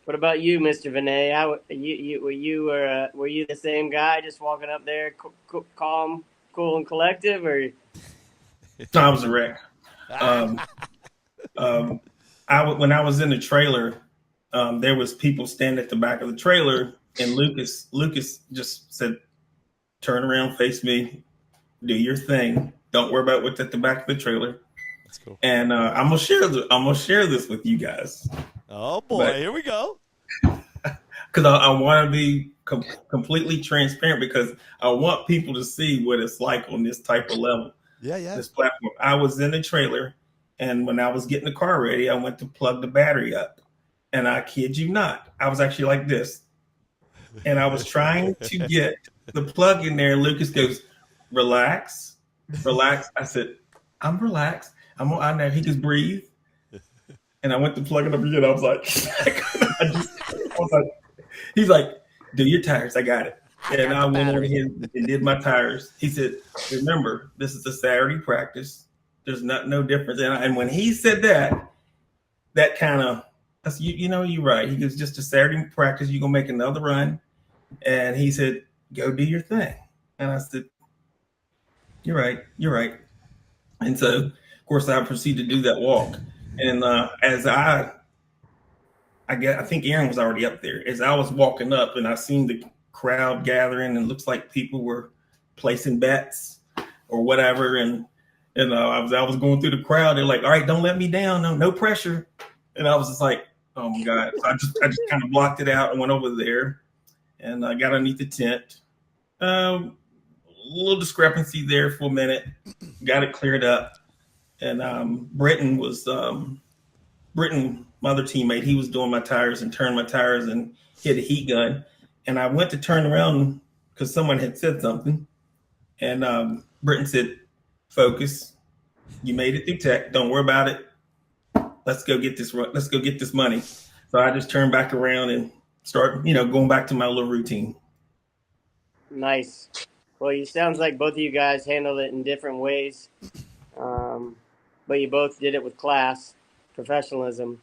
What about you, Mr. Vinay? How were you the same guy, just walking up there, calm, cool, and collective, or? I was a wreck. When I was in the trailer, there was people standing at the back of the trailer, and Lucas just said, "Turn around, face me, do your thing. Don't worry about what's at the back of the trailer." That's cool. And I'm gonna share this with you guys. Oh boy, here we go. Because I want to be completely transparent, because I want people to see what it's like on this type of level. Yeah. This platform. I was in the trailer, and when I was getting the car ready, I went to plug the battery up, and I kid you not, I was actually like this, and I was trying to get the plug in there. Lucas goes, "Relax, relax." I said, "I'm relaxed. I know." He goes, "Breathe." And I went to plug it up again. I was like, he's like, "Do your tires. I got it." And I went over here and did my tires. He said, "Remember, this is a Saturday practice. There's no difference." And when he said that kind of, you're right. He goes, "Just a Saturday practice. You're going to make another run." And he said, "Go do your thing." And I said, You're right. And so, of course, I proceeded to do that walk. And as I think Aaron was already up there. As I was walking up, and I seen the crowd gathering, and it looks like people were placing bets. or whatever. And I was going through the crowd. They're like, all right, don't let me down. No pressure. And I was just like, oh my God. So I just kind of blocked it out and went over there, and I got underneath the tent. A little discrepancy there for a minute. Got it cleared up. And Britton, my other teammate, he was doing my tires and turned my tires and hit a heat gun. And I went to turn around because someone had said something. And Britton said, focus. You made it through tech. Don't worry about it. Let's go get this money. So I just turned back around and start, going back to my little routine. Nice. Well, it sounds like both of you guys handled it in different ways, but you both did it with class, professionalism.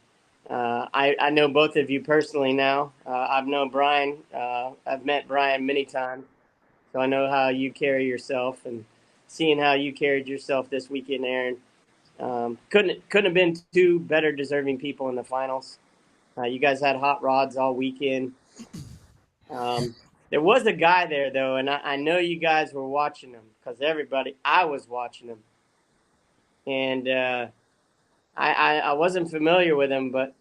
I know both of you personally now. I've known Brian. I've met Brian many times, so I know how you carry yourself, and seeing how you carried yourself this weekend, Aaron. Couldn't have been two better deserving people in the finals. You guys had hot rods all weekend. There was a guy there, though, and I know you guys were watching him because I was watching him. And I wasn't familiar with him, but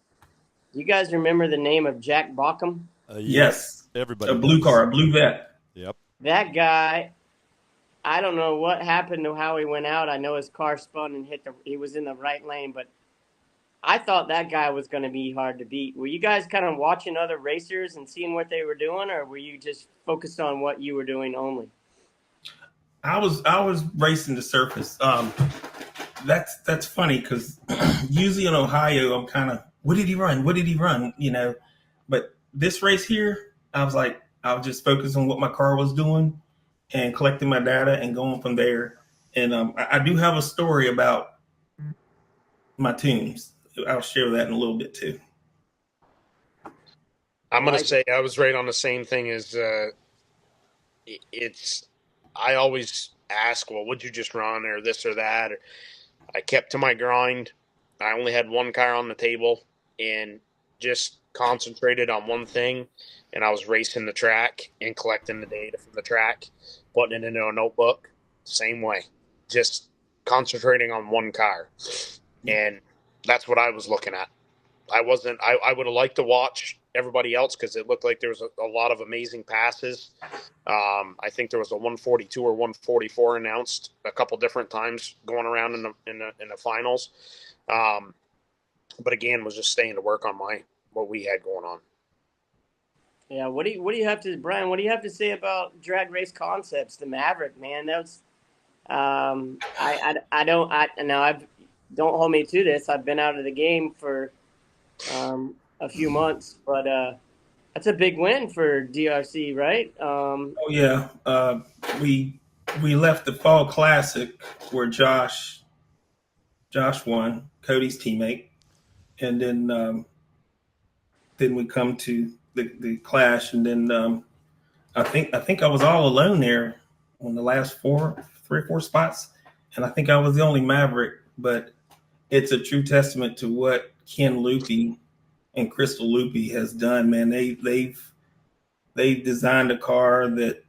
you guys remember the name of Jack Bockham? Yes. Everybody a blue car, a blue vet. Yep. That guy, I don't know what happened to how he went out. I know his car spun and he was in the right lane, but I thought that guy was going to be hard to beat. Were you guys kind of watching other racers and seeing what they were doing, or were you just focused on what you were doing only? I was racing the surface. That's funny because usually in Ohio, I'm kind of, what did he run? But this race here, I was just focused on what my car was doing and collecting my data and going from there. And I do have a story about my tunes. I'll share that in a little bit too. I'm going to say I was right on the same thing as I always ask, well, would you just run or this or that? I kept to my grind. I only had one car on the table and just concentrated on one thing. And I was racing the track and collecting the data from the track, putting it into a notebook. Same way, just concentrating on one car. And that's what I was looking at. I would have liked to watch everybody else because it looked like there was a lot of amazing passes. I think there was a 142 or 144 announced a couple different times going around in the finals. But again, was just staying to work on what we had going on. Yeah, what do you have to, Brian? What do you have to say about Drag Race Concepts, the Maverick, man? That's don't hold me to this. I've been out of the game for a few months, but that's a big win for DRC, right? Oh yeah, we left the Fall Classic where Josh won, Cody's teammate, and then we come to the Clash, and then I think I was all alone there on the last 3 or 4 spots, and I think I was the only Maverick. But it's a true testament to what Ken Loopy and Crystal Loopy has done, man. They've designed a car that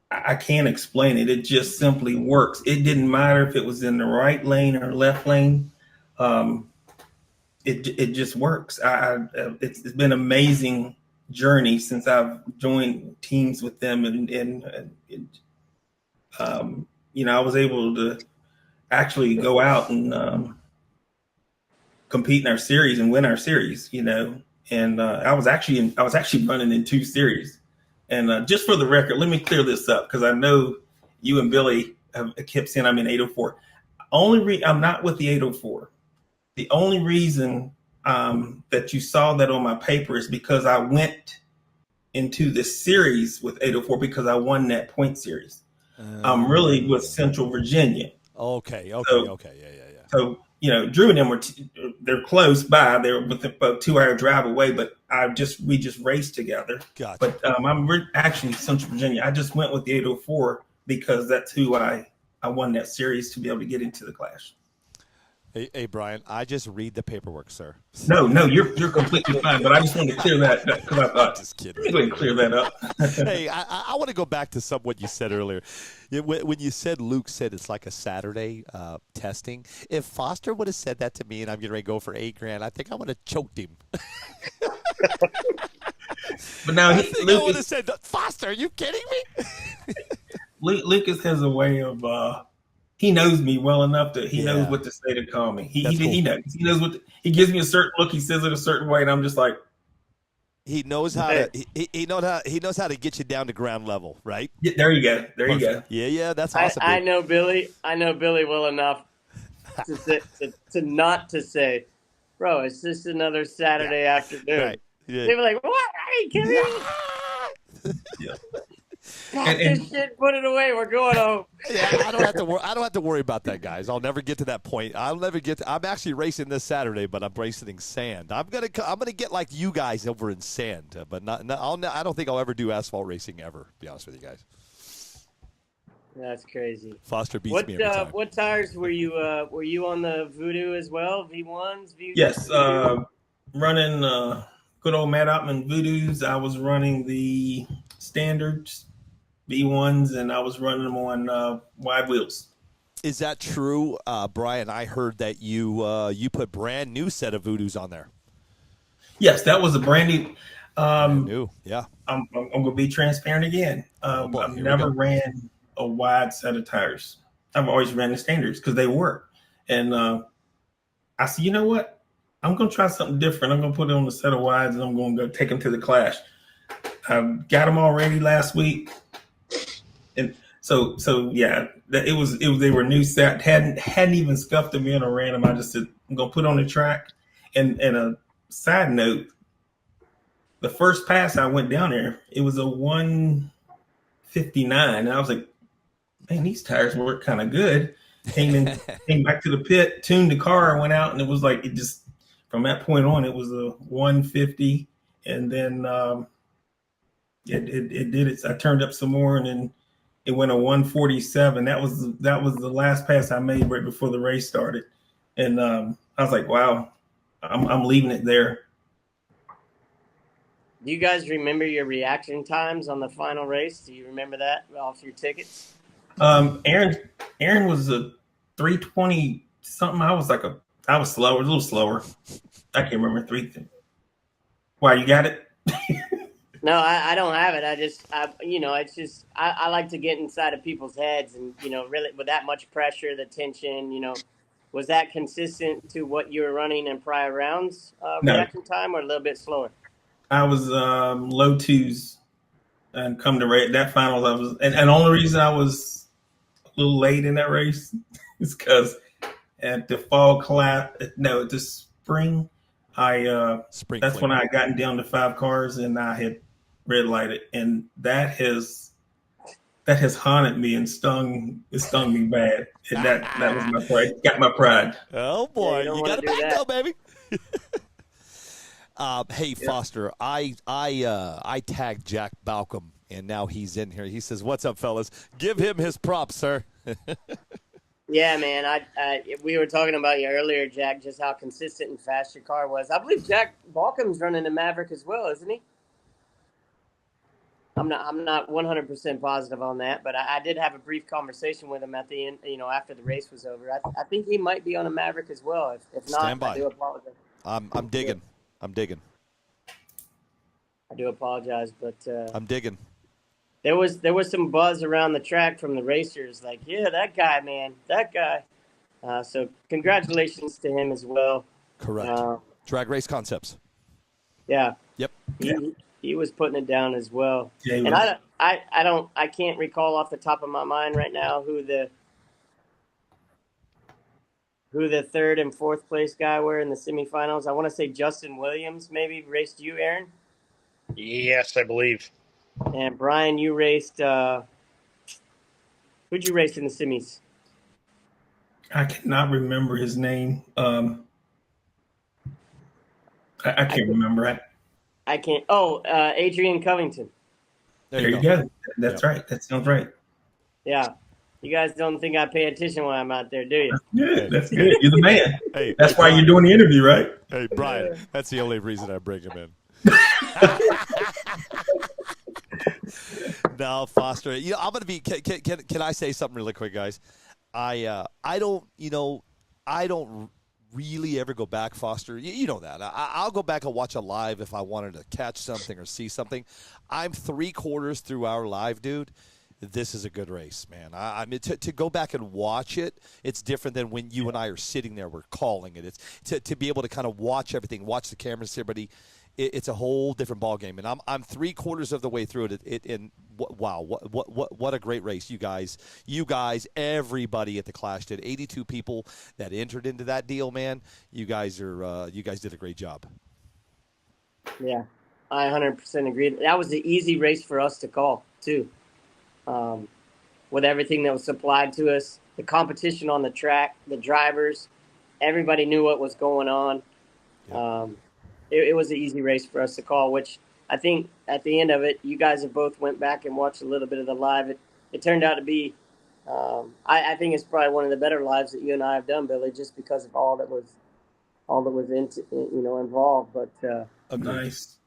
I can't explain it. It just simply works. It didn't matter if it was in the right lane or left lane. It just works. It's been an amazing journey since I've joined teams with them, and I was able to actually go out and compete in our series and win our series, and I was actually running in 2 series. And just for the record, let me clear this up because I know you and Billy have kept saying I'm in 804. I'm not with the 804. The only reason that you saw that on my paper is because I went into the series with 804 because I won that point series. I'm really with Central Virginia. Okay. Yeah. So, Drew and them they're close by. They're within about 2-hour drive away, but we just raced together. Gotcha. But I'm actually Central Virginia. I just went with the 804 because that's who I won that series to be able to get into the Clash. Hey, Brian, I just read the paperwork, sir. No, you're completely fine. But I just wanted to clear that because I thought Just let kidding. me go ahead and clear that up. Hey, I want to go back to what you said earlier. When you said Luke said it's like a Saturday testing, if Foster would have said that to me and I'm getting ready to go for $8,000, I think I would have choked him. But now I think I would have Lucas, said, Foster, are you kidding me? Lucas has a way of he knows me well enough that he knows Yeah, what to say to call me. that's cool. He knows what he gives me a certain look. He says it a certain way, and I'm just like, He knows how Hey. to he knows how to get you down to ground level, right? yeah, there you go, there you Perfect. go. Yeah, that's I, awesome. I Dude. know Billy. I know Billy well enough to not to say, bro, it's just another Saturday afternoon. Right. Yeah. They were like, what? Are you kidding me? Yeah, Pack this and shit, put it away. We're going home. Yeah, I don't have to worry. I don't have to worry about that, guys. I'll never get to that point. I'll never get. I'm actually racing this Saturday, but I'm racing in sand. I'm gonna get like you guys over in sand, but not. I don't think I'll ever do asphalt racing ever. To be honest with you guys. That's crazy. Foster beats me every time. What tires were you on the Voodoo as well? V1s, yes, running good old Matt Ottman Voodoos. I was running the standards V1s, and I was running them on wide wheels. Is that true, Brian? I heard that you put brand new set of Voodoos on there. Yes, that was a brand new. Brand new, yeah. I'm going to be transparent again. Boy, I've here we never go. ran a wide set of tires. I've always ran the standards because they work. And I said, you know what? I'm going to try something different. I'm going to put it on a set of wides, and I'm going to go take them to the Clash. I got them all ready last week. And so yeah, it was they were new set, hadn't even scuffed them in or ran them. I just said I'm gonna put on the track. And a side note, the first pass I went down there, it was a 159, and I was like, man, these tires work kind of good. Came back to the pit, tuned the car, and went out, and it was like it just from that point on, it was a 150, and then it did it. I turned up some more, and then it went a 147. That was the last pass I made right before the race started, and I was like, "Wow, I'm leaving it there." Do you guys remember your reaction times on the final race? Do you remember that off your tickets? Aaron was a 320 something. I was slower, a little slower. I can't remember three. Why, you got it? No, I don't have it. It's just I like to get inside of people's heads, and really with that much pressure, the tension. Was that consistent to what you were running in prior rounds No, reaction time, or a little bit slower? I was low twos, and come to that finals. I was, and the only reason I was a little late in that race is because at the the spring, Spring that's fling. when I gotten down to 5 cars, and I had red lighted, and that has haunted me and stung me bad. And that was my pride. Got my pride. Oh boy, you don't you wanna got it do back that. though, baby. Hey Foster, I tagged Jack Balcom, and now he's in here. He says, "What's up, fellas? Give him his props, sir." Yeah, man. We were talking about you earlier, Jack, just how consistent and fast your car was. I believe Jack Balcom's running a Maverick as well, isn't he? I'm not 100% positive on that, but I did have a brief conversation with him at the end, after the race was over. I think he might be on a Maverick as well. If not, Stand by. I do apologize. I'm digging. I'm digging. I do apologize, but I'm digging. there was some buzz around the track from the racers, like, yeah, that guy, man, that guy. So congratulations to him as well. Correct. Drag Race Concepts. Yeah. Yep. He was putting it down as well. Yeah, And I can't recall off the top of my mind right now who the third and fourth place guy were in the semifinals. I want to say Justin Williams maybe raced you, Aaron. Yes, I believe. And Brian, you raced. Who'd you race in the semis? I cannot remember his name. I can't remember it. I can't. Adrian Covington. There you go. That's right. That sounds right. Yeah. You guys don't think I pay attention when I'm out there, do you? Good. That's good. You're the man. Hey, That's why you're doing the interview, right? Hey, Brian, that's the only reason I bring him in. No, Foster. I'm gonna be. Can I say something really quick, guys? I don't. I don't really ever go back, Foster. You know that. I'll go back and watch a live if I wanted to catch something or see something. I'm 3/4 through our live, dude. This is a good race, man. I mean, to go back and watch it, it's different than when you and I are sitting there. We're calling it. It's to be able to kind of watch everything, watch the cameras, everybody. It's a whole different ball game, and I'm 3/4 of the way through it. And wow, what a great race, you guys, everybody at the Clash did. 82 people that entered into that deal, man. You guys did a great job. Yeah, I 100% agree. That was the easy race for us to call too, with everything that was supplied to us, the competition on the track, the drivers, everybody knew what was going on. Yeah. It was an easy race for us to call, which I think at the end of it, you guys have both went back and watched a little bit of the live. It turned out to be, I think it's probably one of the better lives that you and I have done, Billy, just because of all that was involved. But Nice.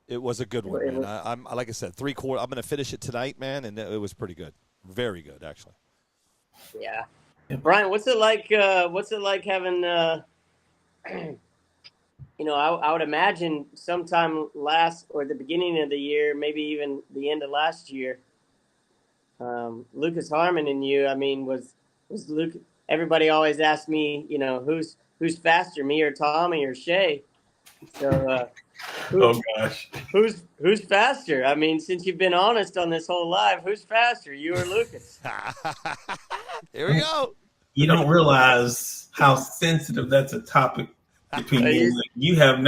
It was a good one, man. I'm like I said, 3/4. I'm going to finish it tonight, man, and it was pretty good, very good, actually. Yeah, Brian, what's it like? What's it like having? I would imagine sometime last or the beginning of the year, maybe even the end of last year, Lucas Harmon and you. I mean, was Luke? Everybody always asked me, who's faster, me or Tommy or Shay? So, Oh gosh. who's faster? I mean, since you've been honest on this whole live, who's faster, you or Lucas? Here we go. You don't realize how sensitive that's a topic between me and Luke. You have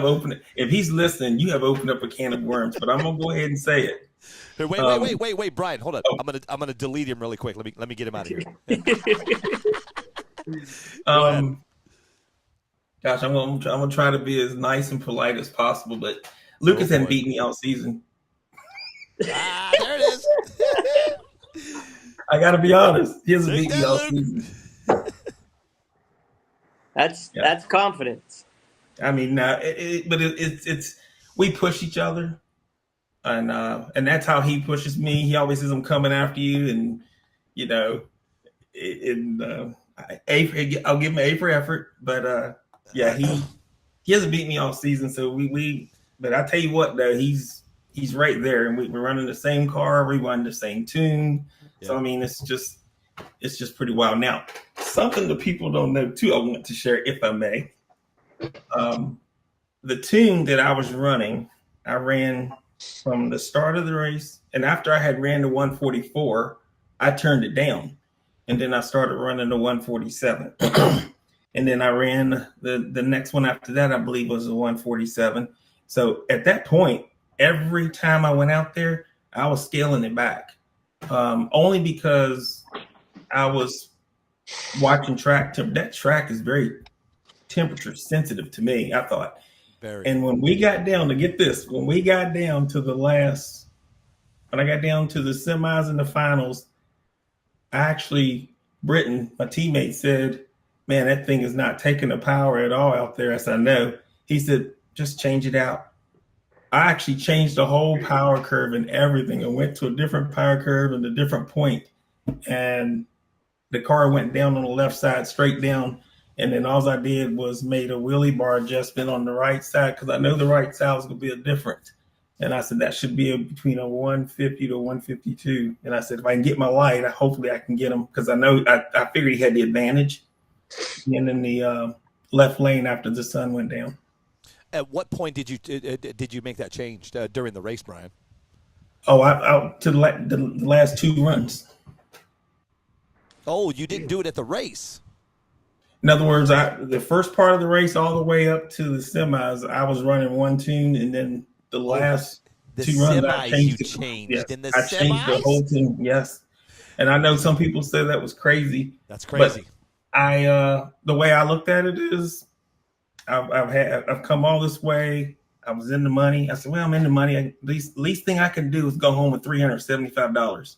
opened. If he's listening, you have opened up a can of worms. But I'm gonna go ahead and say it. Hey, wait, Brian, hold on. Oh. I'm gonna delete him really quick. Let me get him out of here. Gosh, I'm gonna try to be as nice and polite as possible, but Lucas hadn't beat me all season. There it is. I gotta be honest. He hasn't beat me all season. That's confidence. I mean, it's we push each other, and that's how he pushes me. He always says I'm coming after you, and I'll give him an A for effort, but yeah, he hasn't beat me all season. So but I tell you what, though, he's right there, and we're running the same car, we run the same tune. Yeah. So I mean, it's just pretty wild. Now, something that people don't know too, I want to share, if I may. The tune that I was running, I ran from the start of the race, and after I had ran the 144, I turned it down, and then I started running the 147. And then I ran the next one after that, I believe, was a 147. So at that point, every time I went out there, I was scaling it back, only because I was watching track. That track is very temperature sensitive to me, I thought. Very. And when we got down to when I got down to the semis and the finals, Britton, my teammate, said, "Man, that thing is not taking the power at all out there." I said, "No." He said, "Just change it out." I actually changed the whole power curve and everything. I went to a different power curve and a different point. And the car went down on the left side, straight down. And then all I did was made a wheelie bar adjustment on the right side, because I know the right side was going to be a difference. And I said, that should be between a 150 to 152. And I said, if I can get my light, hopefully I can get him, because I figured he had the advantage. And in the left lane after the sun went down. At what point did you make that change during the race, Brian? Oh, I to the last two runs. Oh, you didn't do it at the race. In other words, the first part of the race all the way up to the semis, I was running one tune, and then the last two runs I changed. In the I semis? changed the whole tune. Yes, and I know some people say that was crazy. That's crazy. But the way I looked at it is, I've come all this way. I was in the money. I said, well, I'm in the money. The least thing I can do is go home with $375.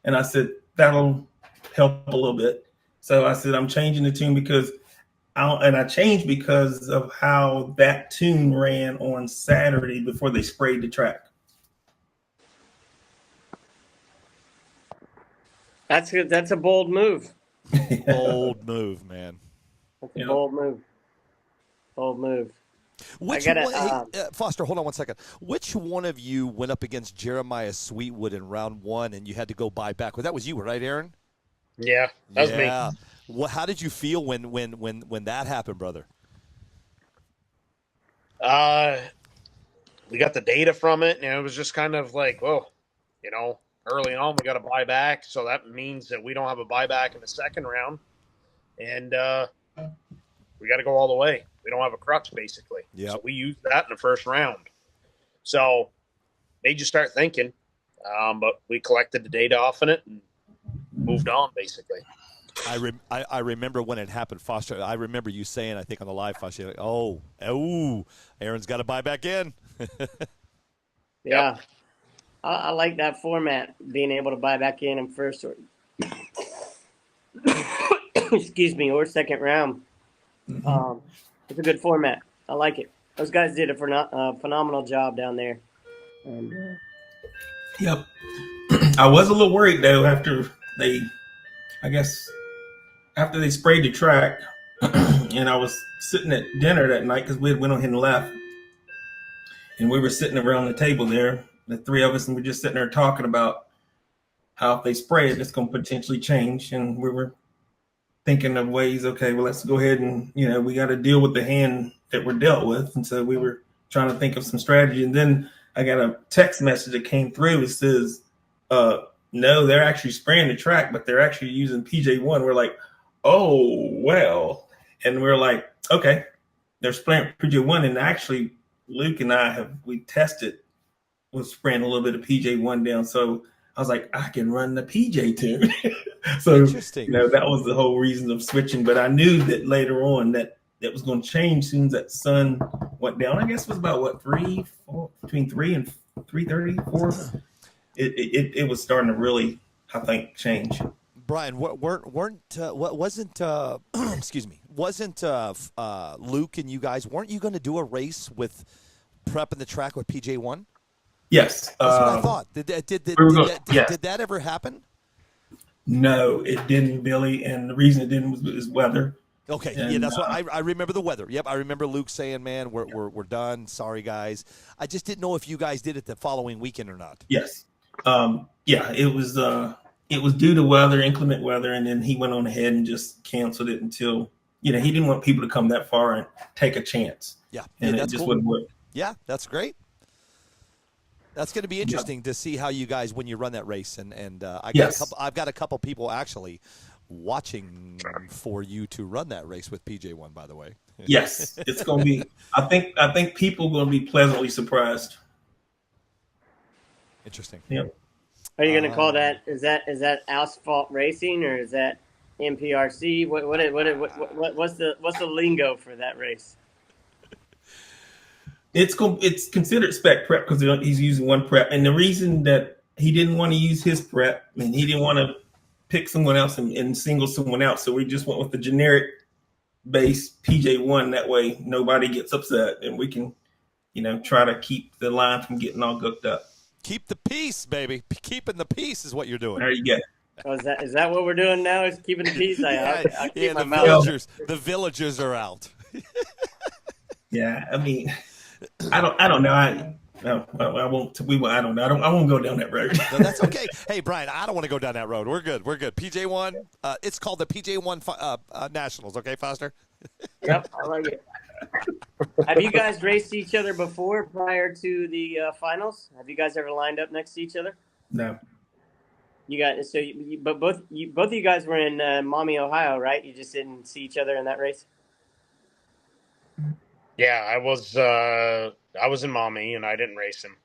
And I said, that'll help a little bit. So I said, I'm changing the tune because I changed because of how that tune ran on Saturday before they sprayed the track. That's good. That's a bold move. Bold move, man. That's a bold move. Bold move. Which I gotta, one, hey, Foster, hold on one second. Which one of you went up against Jeremiah Sweetwood in round 1 and you had to go buy back? Well, that was you, right, Aaron? Yeah, that was me. Well, how did you feel when that happened, brother? We got the data from it, and it was just kind of like, whoa, early on we got a buyback, so that means that we don't have a buyback in the second round, and we got to go all the way. We don't have a crux, basically. Yep. So we used that in the first round. So made you start thinking, but we collected the data off in it and moved on, basically. I remember when it happened, Foster. I remember you saying, I think on the live, Foster, like, oh, Aaron's got to buy back in. yeah. I like that format, being able to buy back in first or excuse me, or second round. It's a good format. I like it. Those guys did a phenomenal job down there. And, Yep. I was a little worried though after they sprayed the track, and I was sitting at dinner that night because we had went on ahead and left, and we were sitting around the table there, the three of us, and we're just sitting there talking about how if they spray it, it's going to potentially change, and we were thinking of ways. Okay, well, let's go ahead and we got to deal with the hand that we're dealt with, and so we were trying to think of some strategy, and then I got a text message that came through. It says, "No, they're actually spraying the track, but they're actually using PJ1." We're like, "Oh well," and we're like, "Okay, they're spraying PJ1." And actually, Luke and I we tested with spraying a little bit of PJ1 down. So I was like, I can run the PJ tune. So Interesting. That was the whole reason of switching. But I knew that later on that was going to change as soon as that sun went down. I guess it was about between 3 and 3:30, 4. It was starting to really, I think, change. Brian, wasn't excuse me, wasn't Luke and you guys, weren't you going to do a race with prepping the track with PJ1? Yes, that's what I thought. Did that ever happen? No, it didn't, Billy. And the reason it didn't was weather. Okay, and, that's what I remember, the weather. Yep, I remember Luke saying, "Man, we're done. Sorry, guys." I just didn't know if you guys did it the following weekend or not. Yes, it was due to weather, inclement weather, and then he went on ahead and just canceled it until he didn't want people to come that far and take a chance. Yeah, and that's it just cool. wouldn't work. Yeah, that's great. That's going to be interesting to see how you guys, when you run that race, and I've got a couple people actually watching for you to run that race with PJ1. By the way, yes, it's going to be. I think people are going to be pleasantly surprised. Interesting. Yep. Are you going to call that? Is that asphalt racing or is that MPRC? What's the lingo for that race? It's considered spec prep because he's using one prep, and the reason that he didn't want to use his prep, and he didn't want to pick someone else and single someone out, so we just went with the generic base PJ1. That way, nobody gets upset, and we can, try to keep the line from getting all gooked up. Keep the peace, baby. Keeping the peace is what you're doing. There you go. Oh, is that what we're doing now? Is keeping the peace? The villagers are out. Yeah, I mean, I don't know. I won't. I don't know. I won't go down that road. No, that's okay. Hey, Brian, I don't want to go down that road. We're good. PJ1. It's called the PJ1 Nationals. Okay, Foster. Yep, I like it. Have you guys raced each other before prior to the finals? Have you guys ever lined up next to each other? No. You guys. So, but both of you guys were in Maumee, Ohio, right? You just didn't see each other in that race. Yeah, I was in Maumee and I didn't race him.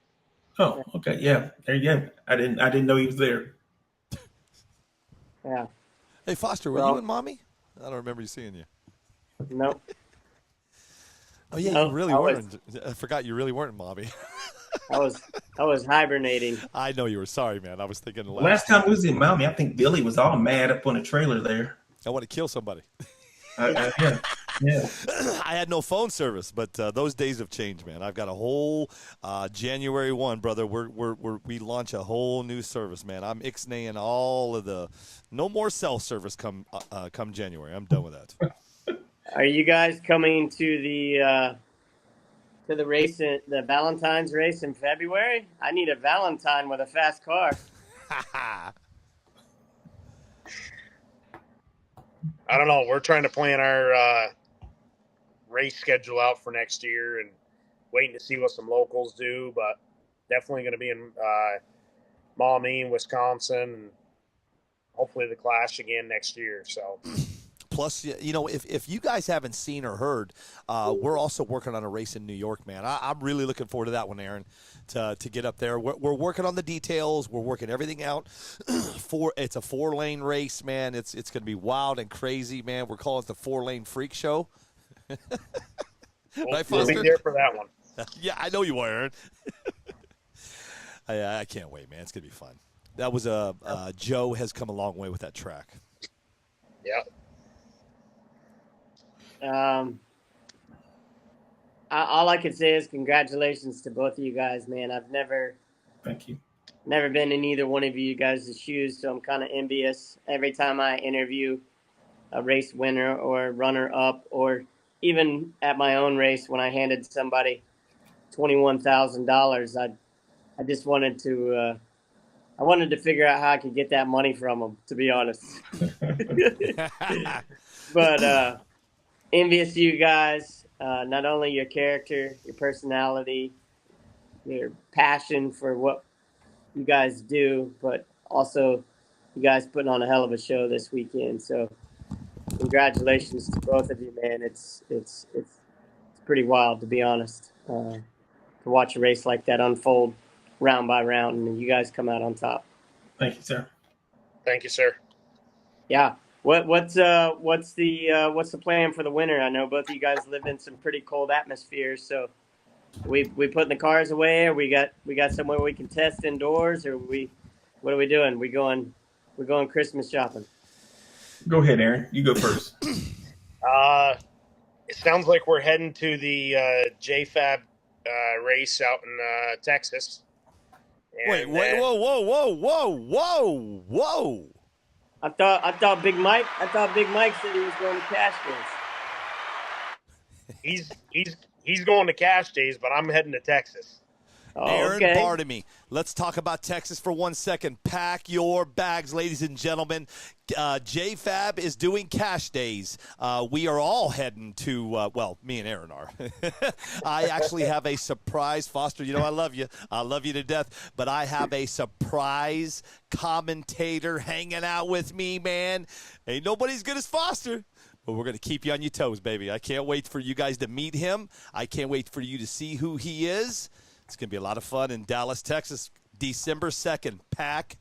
Oh, okay. Yeah, there you go. I didn't know he was there. Yeah. Hey, Foster, were you in Maumee? I don't remember you seeing you. Nope. Oh yeah, you really weren't. I forgot you really weren't in Maumee. I was I was hibernating. I know you were. Sorry, man. I was thinking Last time we was in Miami, I think Billy was all mad up on the trailer there. I want to kill somebody. Yeah, yeah. I had no phone service, but those days have changed, man. I've got a whole January 1, brother. We launch a whole new service, man. I'm ixnaying all of the no more cell service come January. I'm done with that. Are you guys coming to the race, the Valentine's race in February? I need a Valentine with a fast car. I don't know. We're trying to plan our race schedule out for next year and waiting to see what some locals do, but definitely going to be in Maumee, Wisconsin, and hopefully the Clash again next year. So, plus, if you guys haven't seen or heard, we're also working on a race in New York, man. I'm really looking forward to that one, Aaron, to get up there. We're working on the details. We're working everything out. It's a 4-lane race, man. It's going to be wild and crazy, man. We're calling it the 4-lane freak show. Right, we'll be there for that one. Yeah, I know you are, Aaron. I can't wait, man. It's going to be fun. That was Joe has come a long way with that track. Yeah. All I can say is congratulations to both of you guys, man. I've Thank you. never been in either one of you guys' shoes, so I'm kind of envious every time I interview a race winner or runner up, or even at my own race when I handed somebody $21,000. I just wanted to figure out how I could get that money from them, to be honest. But envious of you guys, not only your character, your personality, your passion for what you guys do, but also you guys putting on a hell of a show this weekend. So congratulations to both of you, man. It's pretty wild, to be honest, to watch a race like that unfold round by round, and you guys come out on top. Thank you, sir. Thank you, sir. Yeah. What's the plan for the winter? I know both of you guys live in some pretty cold atmospheres, so we putting the cars away, or we got somewhere we can test indoors, or what are we doing? We're going Christmas shopping. Go ahead, Aaron. You go first. It sounds like we're heading to the JFAB race out in Texas. Wait, whoa. I thought Big Mike said he was going to Cash Days. He's going to Cash Days, but I'm heading to Texas. Oh, Aaron, okay. pardon me. Let's talk about Texas for 1 second. Pack your bags, ladies and gentlemen. JFAB is doing Cash Days. We are all heading to, me and Aaron are. I actually have a surprise. Foster, I love you. I love you to death. But I have a surprise commentator hanging out with me, man. Ain't nobody as good as Foster. But we're going to keep you on your toes, baby. I can't wait for you guys to meet him. I can't wait for you to see who he is. It's going to be a lot of fun in Dallas, Texas, December 2nd. Pack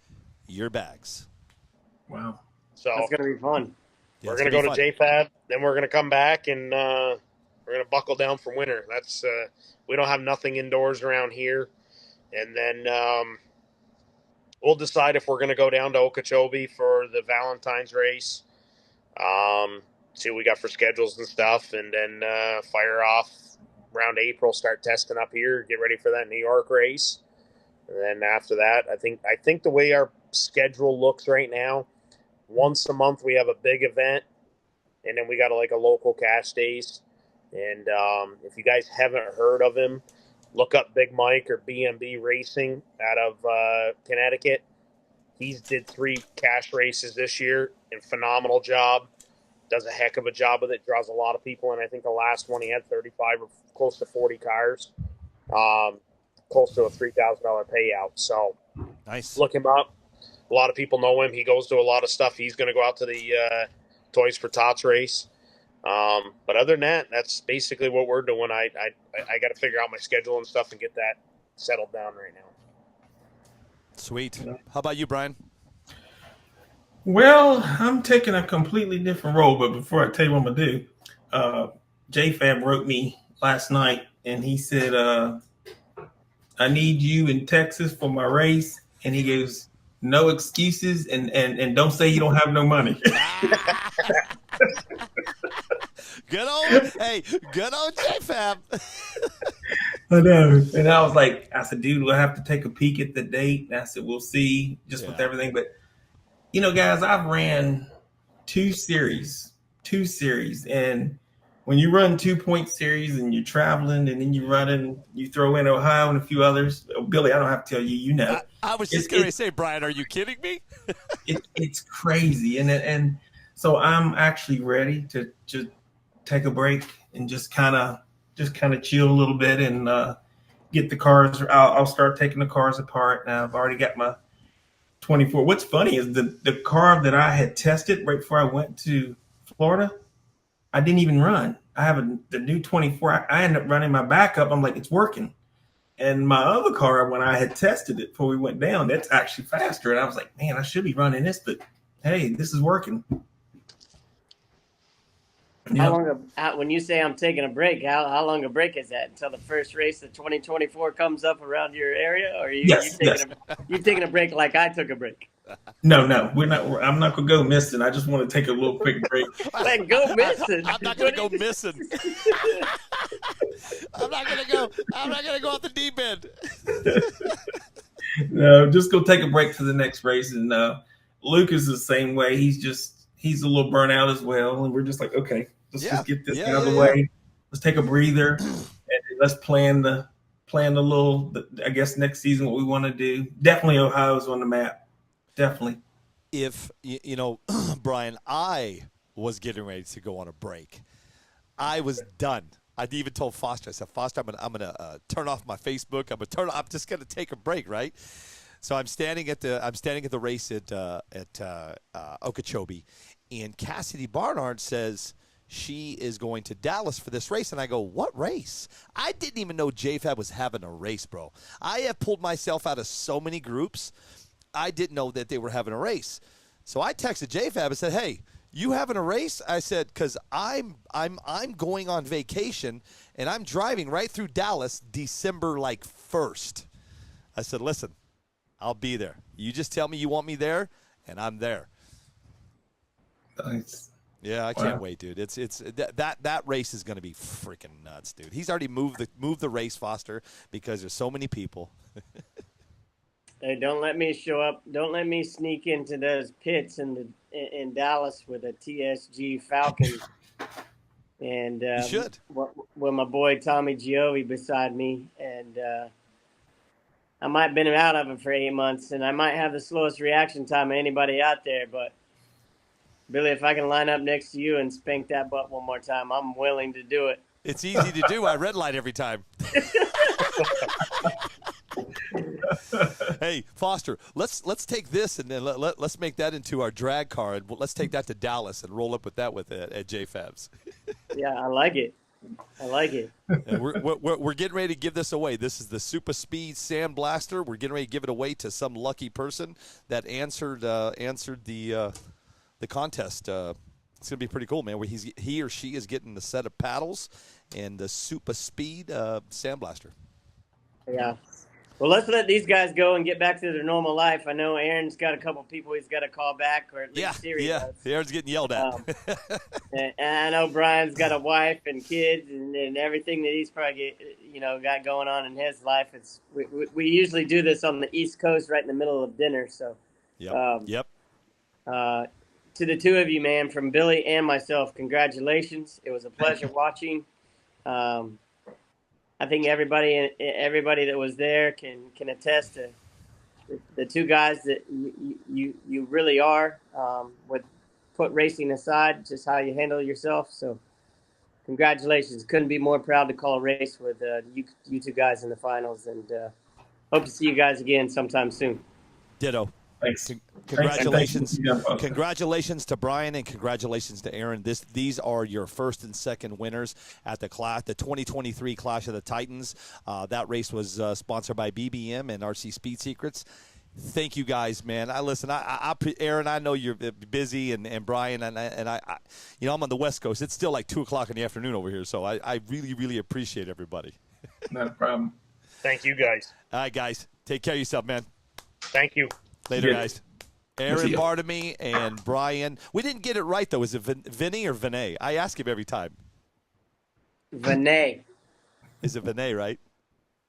your bags. Wow. So That's going to be fun. Yeah, we're going to go to JFAB, then we're going to come back, and we're going to buckle down for winter. That's we don't have nothing indoors around here. And then we'll decide if we're going to go down to Okeechobee for the Valentine's race, see what we got for schedules and stuff, and then fire off around April, start testing up here, get ready for that New York race. And then after that, I think the way our schedule looks right now, once a month we have a big event, and then we got a local Cash Days. And if you guys haven't heard of him, look up Big Mike or BMB Racing out of Connecticut. He's did 3 cash races this year, and phenomenal job. Does a heck of a job with it, draws a lot of people, and I think the last one he had 35 or close to 40 cars, close to a $3,000 payout. So nice. Look him up. A lot of people know him. He goes to a lot of stuff. He's going to go out to the Toys for Tots race. But other than that, that's basically what we're doing. I got to figure out my schedule and stuff and get that settled down right now. Sweet. How about you, Brian? Well, I'm taking a completely different role, but before I tell you what I'm going to do, JFab wrote me last night, and he said, I I need you in Texas for my race. And he goes, no excuses, and don't say you don't have no money. Good old, hey, good old JFab. I know. And I was like, I said, dude, we'll have to take a peek at the date. And I said, we'll see just with everything. But, guys, I've ran two series. And when you run 2-point series and you're traveling and then you throw in Ohio and a few others. Billy, I don't have to tell you, I was just going to say, Brian, are you kidding me? It's crazy. And so I'm actually ready to just take a break and just kind of chill a little bit and get the cars. I'll start taking the cars apart. Now I've already got my 24. What's funny is the car that I had tested right before I went to Florida, I didn't even run. I have the new 24. I ended up running my backup. I'm like, it's working. And my other car, when I had tested it before we went down, that's actually faster. And I was like, man, I should be running this, but hey, this is working. How long? When you say I'm taking a break, how long a break is that? Until the first race of 2024 comes up around your area, or you taking a break like I took a break? No, we're not. I'm not gonna go missing. I just want to take a little quick break. Like go missing? I'm not gonna go missing. I'm not gonna go off the deep end. No, just go take a break to the next race. And Luke is the same way. He's a little burnt out as well. And we're just like, okay, let's just get this out of the way. Let's take a breather and let's plan the little. I guess next season what we want to do. Definitely Ohio's on the map. Definitely. If Brian, I was getting ready to go on a break. I was done. I even told Foster. I said, Foster, I'm gonna turn off my Facebook. I'm just gonna take a break, right? So I'm standing at the race at Okeechobee, and Cassidy Barnard says she is going to Dallas for this race, and I go, what race? I didn't even know JFab was having a race, bro. I have pulled myself out of so many groups. I didn't know that they were having a race. So I texted JFab and said, hey, you having a race? I said, because I'm going on vacation, and I'm driving right through Dallas December 1st. I said, listen, I'll be there. You just tell me you want me there, and I'm there. Nice. Yeah, I can't wait, dude. It's that race is going to be freaking nuts, dude. He's already moved the race, Foster, because there's so many people. Hey, don't let me show up. Don't let me sneak into those pits in Dallas with a TSG Falcon. And you should. With my boy Tommy Giovi beside me, and I might have been out of it for 8 months, and I might have the slowest reaction time of anybody out there. But Billy, if I can line up next to you and spank that butt one more time, I'm willing to do it. It's easy to do. I red light every time. Hey, Foster, let's take this and then let's make that into our drag car, and let's take that to Dallas and roll up with that at JFabs. Yeah, I like it. And we're getting ready to give this away. This is the Super Speed Sand Blaster. We're getting ready to give it away to some lucky person that answered the contest. It's gonna be pretty cool, man. Where he or she is getting the set of paddles and the Super Speed Sand Blaster. Yeah. Well, let's let these guys go and get back to their normal life. I know Aaron's got a couple people he's got to call back, or at least Siri does. Aaron's getting yelled at. And I know Brian's got a wife and kids and everything that he's probably got going on in his life. We usually do this on the East Coast, right in the middle of dinner. So, yep. To the two of you, man, from Billy and myself, congratulations. It was a pleasure watching. I think everybody that was there can attest to the two guys that you really are. With put racing aside, just how you handle yourself. So, congratulations! Couldn't be more proud to call a race with you two guys in the finals, and hope to see you guys again sometime soon. Ditto. Thanks. Congratulations. Thanks. Congratulations to Brian and congratulations to Aaron. These are your first and second winners at the 2023 Clash of the Titans. That race was sponsored by BBM and RC Speed Secrets. Thank you guys, man. Aaron, I know you're busy, and Brian, and I I'm on the West Coast. It's still like 2:00 in the afternoon over here, so I really, really appreciate everybody. Not a problem. Thank you, guys. All right, guys. Take care of yourself, man. Thank you. Later, Yeah. guys. See Aaron ya. Bartamy and Brian. We didn't get it right, though. Is it Vinny or Vinay? I ask him every time. Vinay. Is it Vinay, right?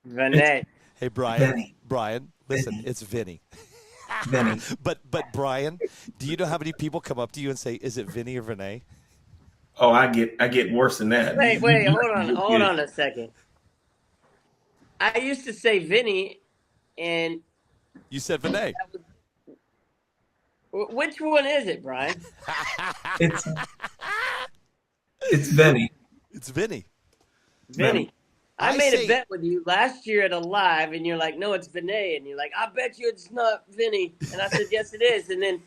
Vinay. Hey, Brian. Vinny. Brian, listen, Vinny. it's Vinny. Vinny. But Brian, do you know how many people come up to you and say, "Is it Vinny or Vinay?" Oh, I get worse than that. Wait, hold on a second. I used to say Vinny, and You said Vinay. which one is it, Brian? It's Vinny. It's Vinny. Vinny. I I made say- a bet with you last year at a live, and you're like, no, it's Vinay. And you're like, I bet you it's not Vinny. And I said, yes, it is. And then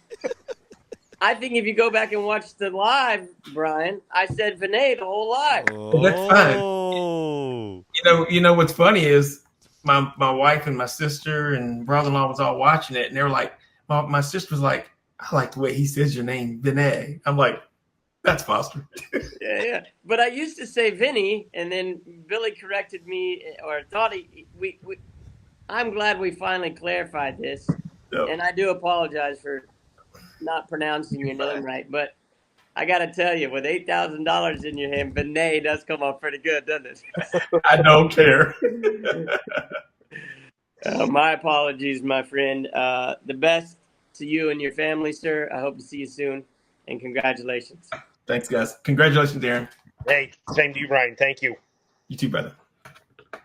I think if you go back and watch the live, Brian, I said Vinay the whole live. That's fine. Oh. You know what's funny is my wife and my sister and brother-in-law was all watching it, and they were like, my sister was like, I like the way he says your name, Vinay. I'm like, that's Foster. Yeah. But I used to say Vinny, and then Billy corrected me, or thought I'm glad we finally clarified this. Yep. And I do apologize for not pronouncing your name right. But I got to tell you, with $8,000 in your hand, Vinay does come off pretty good, doesn't it? I don't care. My apologies, my friend. The best to you and your family, sir. I hope to see you soon, and congratulations. Thanks, guys. Congratulations, Darren. Hey, same to you, Brian. Thank you. You too, brother.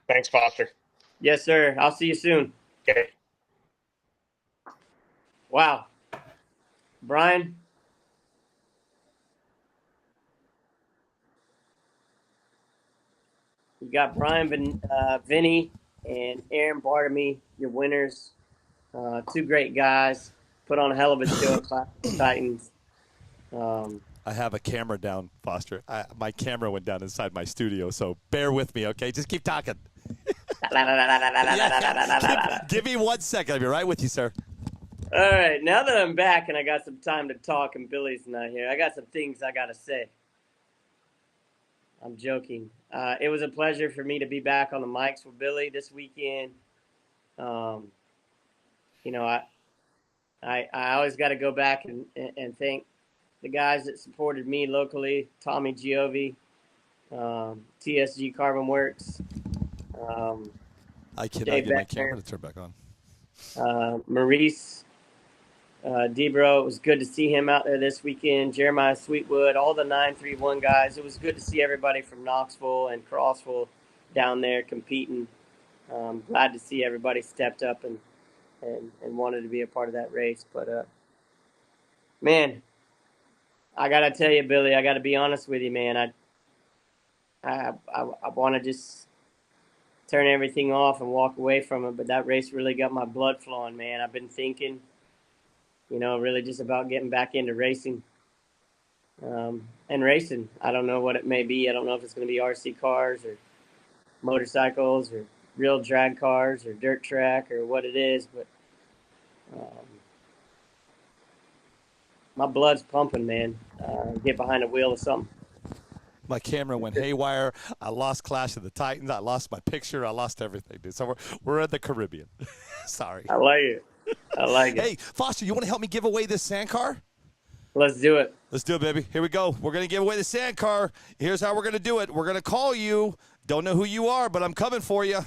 Thanks, Foster. Yes, sir. I'll see you soon. Okay. Wow. Brian? You got Brian, Vinny, and Aaron Bartamy, your winners. Two great guys. Put on a hell of a show at Clash of the Titans. I have a camera down, Foster. My camera went down inside my studio, so bear with me, okay? Just keep talking. Give me 1 second. I'll be right with you, sir. All right. Now that I'm back and I got some time to talk and Billy's not here, I got some things I got to say. I'm joking. It was a pleasure for me to be back on the mics with Billy this weekend. I always got to go back and thank the guys that supported me locally: Tommy Giovi, TSG Carbon Works, I cannot Dave get my Beckner. camera to turn back on. Maurice Debro. It was good to see him out there this weekend. Jeremiah Sweetwood, all the 931 guys. It was good to see everybody from Knoxville and Crossville down there competing. Glad to see everybody stepped up and wanted to be a part of that race. But, man, I got to tell you, Billy, I got to be honest with you, man. I want to just turn everything off and walk away from it, but that race really got my blood flowing, man. I've been thinking, really just about getting back into racing. And racing, I don't know what it may be. I don't know if it's going to be RC cars or motorcycles or real drag cars or dirt track or what it is, but my blood's pumping, man. Get behind the wheel of something. My camera went haywire. I lost Clash of the Titans. I lost my picture. I lost everything, dude. So we're in the Caribbean. Sorry. I like it. Hey, Foster, you want to help me give away this sand car? Let's do it. Let's do it, baby. Here we go. We're going to give away the sand car. Here's how we're going to do it. We're going to call you. Don't know who you are, but I'm coming for you.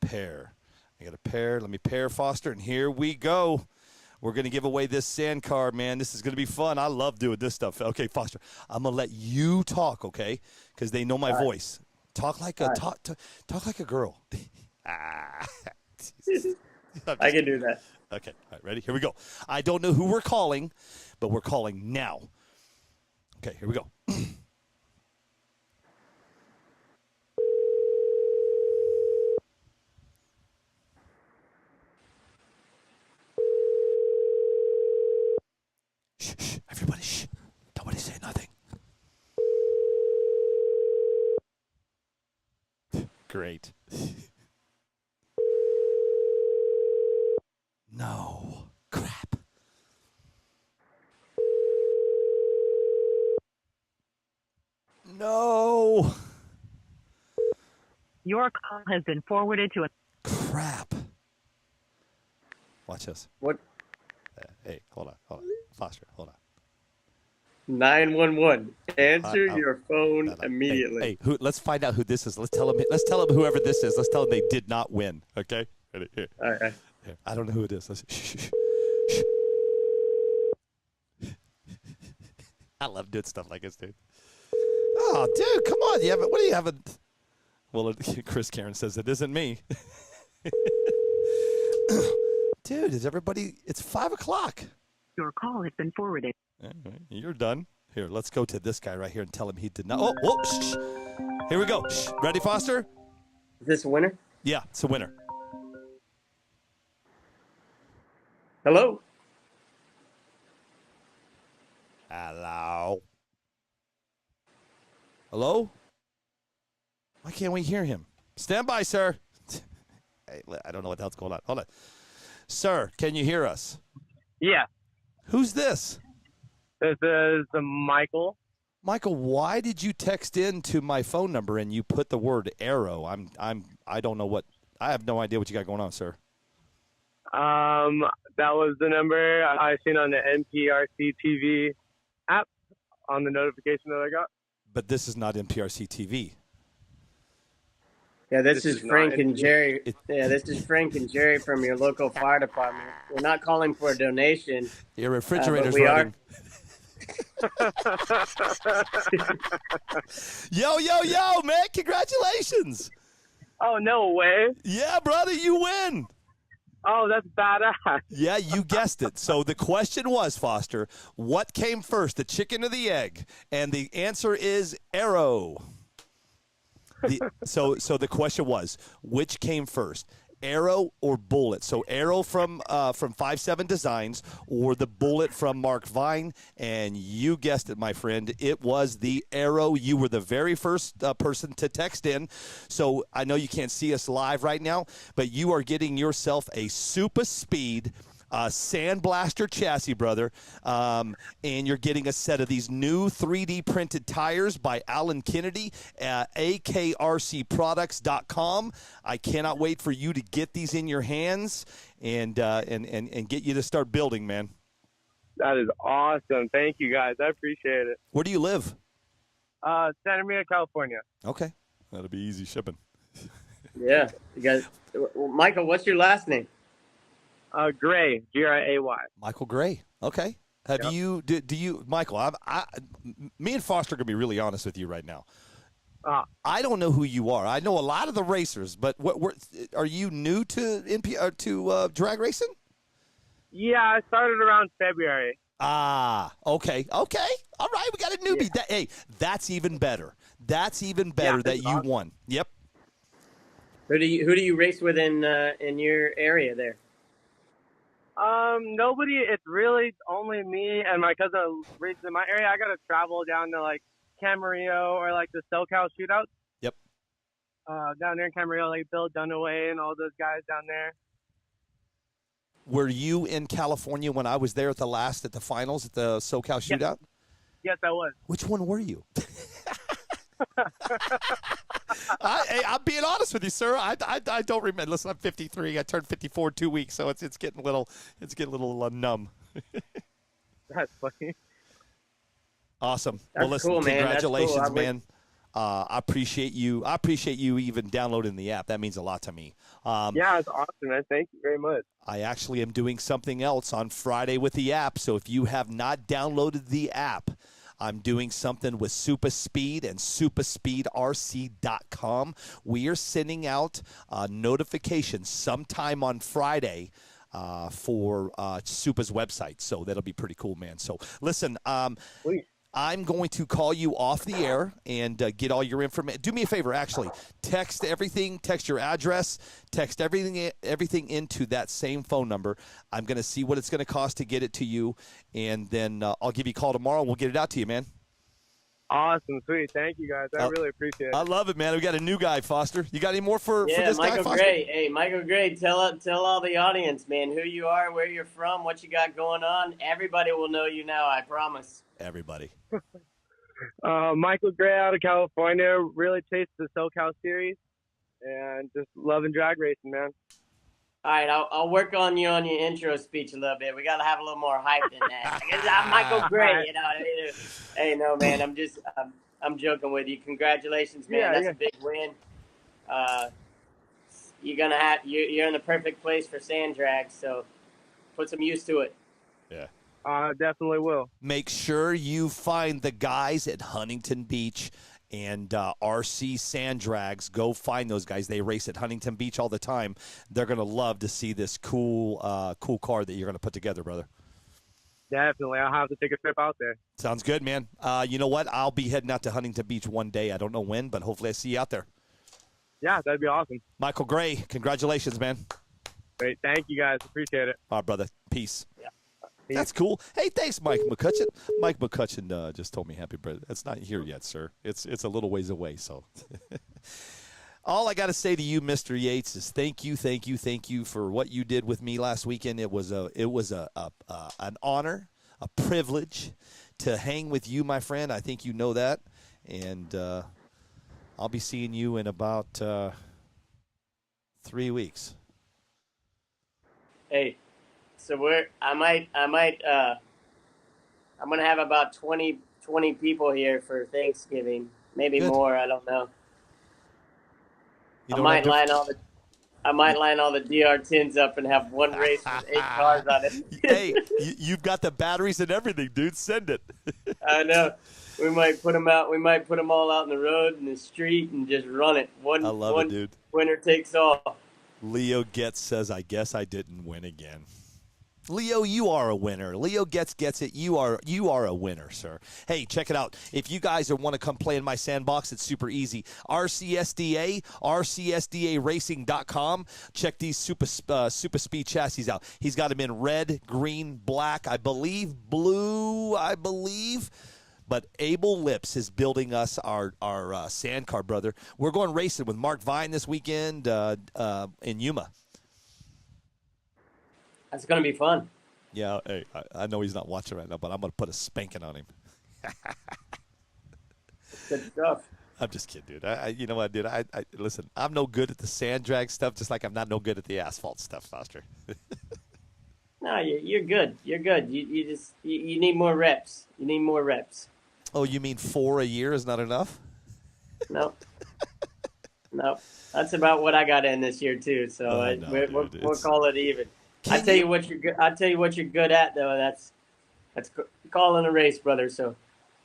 Pair. I got a pair. Let me pair Foster, and here we go. We're going to give away this sand car, man. This is going to be fun. I love doing this stuff. Okay, Foster, I'm going to let you talk, okay? Because they know my voice. Talk like a talk like a girl. I can do that. Okay, all right, ready? Here we go. I don't know who we're calling, but we're calling now. Okay, here we go. Shh, everybody, shh. Nobody say nothing. Great. No. Crap. No. Your call has been forwarded to a... crap. Watch this. What? Hey, hold on. Foster, hold on. 911. Answer your phone No. immediately. Hey, let's find out who this is. Let's tell him whoever this is. Let's tell them they did not win. Okay? Ready? Here. All right. Here. I don't know who it is. Shh. I love doing stuff like this, dude. Oh, dude, come on. What do you have? Well, Chris Karen says it isn't me. Dude, is everybody? It's 5 o'clock. Your call has been forwarded. You're done. Here, let's go to this guy right here and tell him he did not. Oh, shh. Here we go. Shh. Ready, Foster? Is this a winner? Yeah, it's a winner. Hello? Hello? Hello? Why can't we hear him? Stand by, sir. Hey, I don't know what the hell's going on. Hold on. Sir, can you hear us? Yeah, Who's this? this is Michael. Michael, why did you text in to my phone number and you put the word arrow? I don't know what. I have no idea what you got going on, sir. That was the number I seen on the NPRC TV app on the notification that I got. But this is not NPRC TV. Yeah, this is is Frank not- and Jerry. Yeah, this is Frank and Jerry from your local fire department. We're not calling for a donation. Your refrigerator's we running. Yo, man. Congratulations. Oh, no way. Yeah, brother, you win. Oh, that's badass. Yeah, you guessed it. So the question was, Foster, what came first, the chicken or the egg? And the answer is arrow. So the question was, which came first, arrow or bullet? So arrow from 5-7 Designs or the bullet from Mark Vine, and you guessed it, my friend. It was the arrow. You were the very first person to text in. So I know you can't see us live right now, but you are getting yourself a super speed Sandblaster chassis, brother, and you're getting a set of these new 3D printed tires by Alan Kennedy at AKRCproducts.com. I cannot wait for you to get these in your hands and get you to start building, man. That is awesome. Thank you, guys. I appreciate it. Where do you live? Santa Maria, California. Okay, that'll be easy shipping. Yeah, you guys. Well, Michael, what's your last name? Gray, Gray. Michael Gray. Okay. Have you? Do you, Michael? Me and Foster are gonna be really honest with you right now. I don't know who you are. I know a lot of the racers, but what are you new to drag racing? Yeah, I started around February. Okay. All right, we got a newbie. Yeah. That's even better. That's even better that you awesome. won. Yep. Who do you race with in your area there? Nobody. It's really only me and my cousin races in my area. I gotta travel down to like Camarillo or like the SoCal shootouts. Yep. Down there in Camarillo, like Bill Dunaway and all those guys down there. Were you in California when I was there at the finals at the SoCal shootout? Yes, I was. Which one were you? I'm being honest with you, sir. I don't remember. Listen, I'm 53. I turned 54 in 2 weeks, so it's getting a little numb. That's funny. Awesome. That's well, listen, cool, man. congratulations, That's cool. man. I appreciate you. I appreciate you even downloading the app. That means a lot to me. Yeah, it's awesome, man. Thank you very much. I actually am doing something else on Friday with the app. So if you have not downloaded the app, I'm doing something with Super Speed and superspeedrc.com. We are sending out notifications sometime on Friday for Supa's website. So that'll be pretty cool, man. So listen, I'm going to call you off the air and get all your information. Do me a favor, actually. Text everything. Text your address. Text everything into that same phone number. I'm going to see what it's going to cost to get it to you, and then I'll give you a call tomorrow, and we'll get it out to you, man. Awesome. Sweet. Thank you, guys. I really appreciate it. I love it, man. We got a new guy, Foster. You got any more for this Michael guy, Foster? Gray. Hey, Michael Gray, tell all the audience, man, who you are, where you're from, what you got going on. Everybody will know you now, I promise. Everybody. Michael Gray out of California. Really chased the SoCal series and just loving drag racing, man. All right, I'll work on you on your intro speech a little bit. We got to have a little more hype than that. I guess I'm Michael Gray, you know what I mean? Hey, no, man, I'm joking with you. Congratulations, man. Yeah, That's yeah. a big win. Uh, you're in the perfect place for sand drags, so put some use to it. Yeah. Definitely will. Make sure you find the guys at Huntington Beach and RC Sand Drags. Go find those guys. They race at Huntington Beach all the time. They're going to love to see this cool car that you're going to put together, brother. Definitely. I'll have to take a trip out there. Sounds good, man. You know what? I'll be heading out to Huntington Beach one day. I don't know when, but hopefully I see you out there. Yeah, that'd be awesome. Michael Gray, congratulations, man. Great. Thank you, guys. Appreciate it. All right, brother. Peace. Yeah. That's cool. Hey, thanks, Mike McCutcheon. Mike McCutcheon just told me happy birthday. It's not here yet, sir. It's a little ways away. So, all I got to say to you, Mr. Yates, is thank you for what you did with me last weekend. It was an honor, a privilege to hang with you, my friend. I think you know that, and I'll be seeing you in about 3 weeks. Hey, so I'm gonna have about 20 people here for Thanksgiving, maybe Good. more. I don't know. You I know might what line all the DR10s up and have one race with 8 cars on it. Hey, you've got the batteries and everything, dude. Send it. I know. We might put them out. We might put them all out in the road in the street and just run it. I love it, dude. Winner takes all. Leo Getz says, I guess I didn't win again. Leo, you are a winner. Leo gets it. You are a winner, sir. Hey, check it out. If you guys want to come play in my sandbox, it's super easy. RCSDA Racing.com. Check these super speed chassis out. He's got them in red, green, black, I believe, blue, But Abel Lips is building us our sand car, brother. We're going racing with Mark Vine this weekend in Yuma. That's gonna be fun. Yeah, hey, I know he's not watching right now, but I'm going to put a spanking on him. Good stuff. I'm just kidding, dude. You know what, dude? Listen, I'm no good at the sand drag stuff, just like I'm not no good at the asphalt stuff, Foster. No, you're good. You're good. You just need more reps. You need more reps. Oh, you mean 4 a year is not enough? No. No. That's about what I got in this year too. So we'll call it even. I tell you what you're good. I tell you what you're good at though. That's calling a race, brother. So.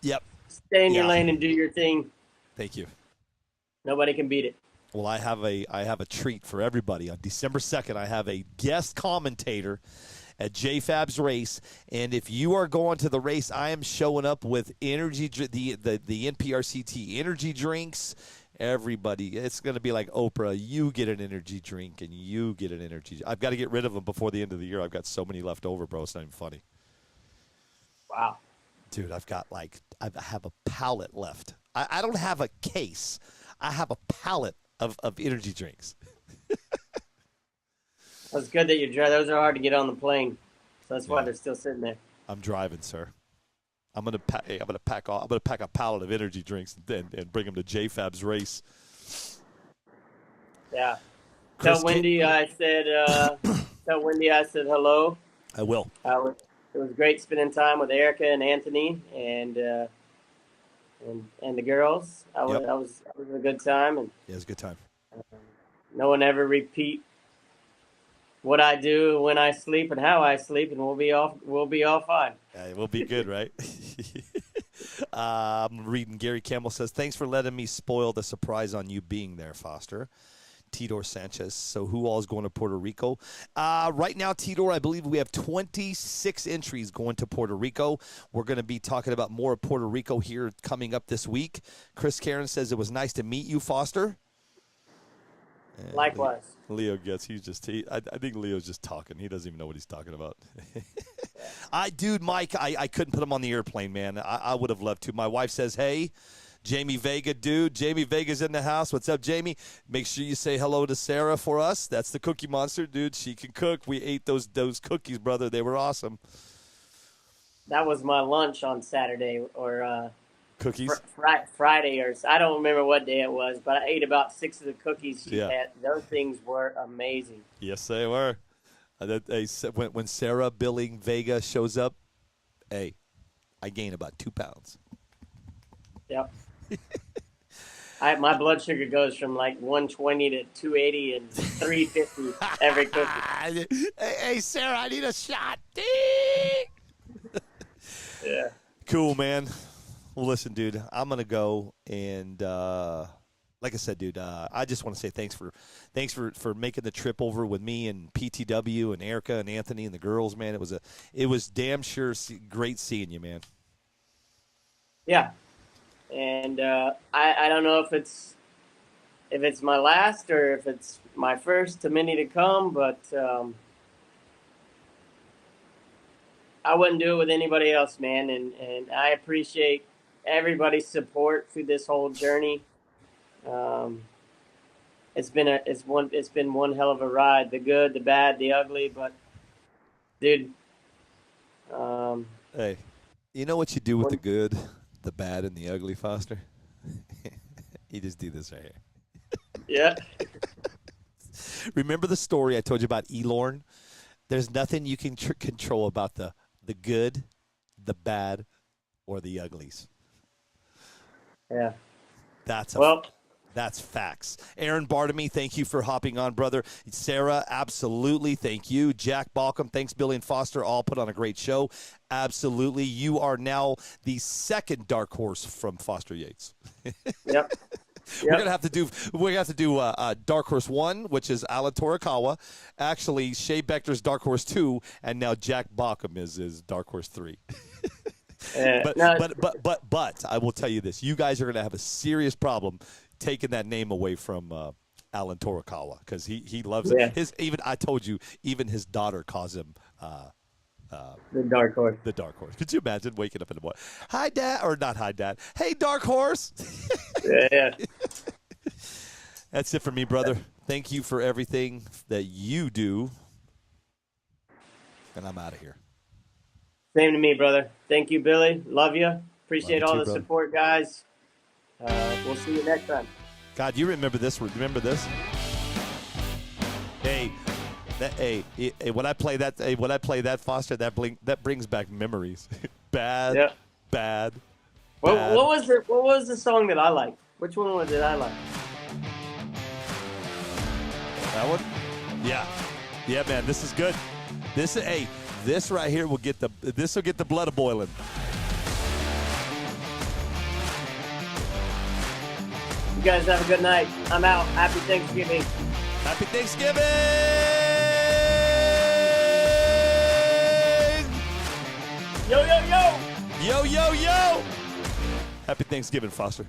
Yep. Stay in your lane and do your thing. Thank you. Nobody can beat it. Well, I have a treat for everybody. On December 2nd, I have a guest commentator at JFab's race, and if you are going to the race, I am showing up with energy, the NPRCT energy drinks. Everybody, it's going to be like Oprah. You get an energy drink, and you get an energy. I've got to get rid of them before the end of the year. I've got so many left over, bro. It's not even funny. Wow. Dude, I have a pallet left. I don't have a case. I have a pallet of energy drinks. That's good that you're driving. Those are hard to get on the plane, so that's why they're still sitting there. I'm driving, sir. I'm gonna pack a pallet of energy drinks and bring them to JFab's race. Yeah. Tell Wendy I said hello. I will. It was great spending time with Erica and Anthony and the girls. It was a good time, and it was a good time. No one ever repeat what I do when I sleep and how I sleep, and we'll be all fine. We'll be good, right? I'm reading. Gary Campbell says, "Thanks for letting me spoil the surprise on you being there, Foster." Tidor Sanchez. So who all is going to Puerto Rico? Right now, Tidor, I believe we have 26 entries going to Puerto Rico. We're going to be talking about more of Puerto Rico here coming up this week. Chris Karen says it was nice to meet you, Foster. And likewise. Leo gets. I think Leo's just talking. He doesn't even know what he's talking about. Mike, I couldn't put him on the airplane, man. I would have loved to. My wife says, hey, Jamie Vega, dude. Jamie Vega's in the house. What's up, Jamie? Make sure you say hello to Sarah for us. That's the Cookie Monster, dude. She can cook. We ate those cookies, brother. They were awesome. That was my lunch on Saturday, or Cookies. Friday, or I don't remember what day it was, but I ate about 6 of the cookies she Yeah. had. Those things were amazing. Yes, they were. When Sarah Billing Vega shows up, hey, I gain about 2 pounds. Yep. My blood sugar goes from like 120 to 280 and 350 every cookie. Hey, Sarah, I need a shot. Yeah. Cool, man. Well, listen, dude, I'm gonna go and like I said, dude, I just want to say thanks for making the trip over with me and PTW and Erica and Anthony and the girls, man. It was damn sure great seeing you, man. Yeah. And I don't know if it's my last or if it's my first to many to come, but I wouldn't do it with anybody else, man. And I appreciate everybody's support through this whole journey. It's been one hell of a ride, the good, the bad, the ugly, but dude, Hey, you know what you do with the good, the bad, and the ugly, Foster? You just do this right here. yeah. Remember the story I told you about Elorn? There's nothing you can control about the good, the bad, or the uglies. Yeah. That's facts. Aaron Bartamy, thank you for hopping on, brother. Sarah, absolutely. Thank you. Jack Balcom, thanks. Billy and Foster all put on a great show. Absolutely. You are now the second dark horse from Foster Yates. Yep. We're gonna have to do Dark Horse 1, which is Alan Torikawa. Actually, Shea Bechter's Dark Horse 2, and now Jack Balcom is Dark Horse 3. But I will tell you this: you guys are gonna have a serious problem taking that name away from Alan Torikawa, because he loves it. I told you, even his daughter calls him the Dark Horse. The Dark Horse. Could you imagine waking up in the morning? Hi, Dad, or not hi, Dad. Hey, Dark Horse. Yeah. That's it for me, brother. Thank you for everything that you do, and I'm out of here. Same to me, brother. Thank you, Billy. Love you. Appreciate all the brother. support, guys. We'll see you next time. God, you remember this? Remember this? Hey, when I play that, Foster, that brings back memories. Bad. What was the song that I liked? Which one did I like? That one? Yeah, man. This is good. This right here will get the blood boiling. You guys have a good night. I'm out. Happy Thanksgiving. Happy Thanksgiving! Yo, yo, yo! Yo, yo, yo! Happy Thanksgiving, Foster.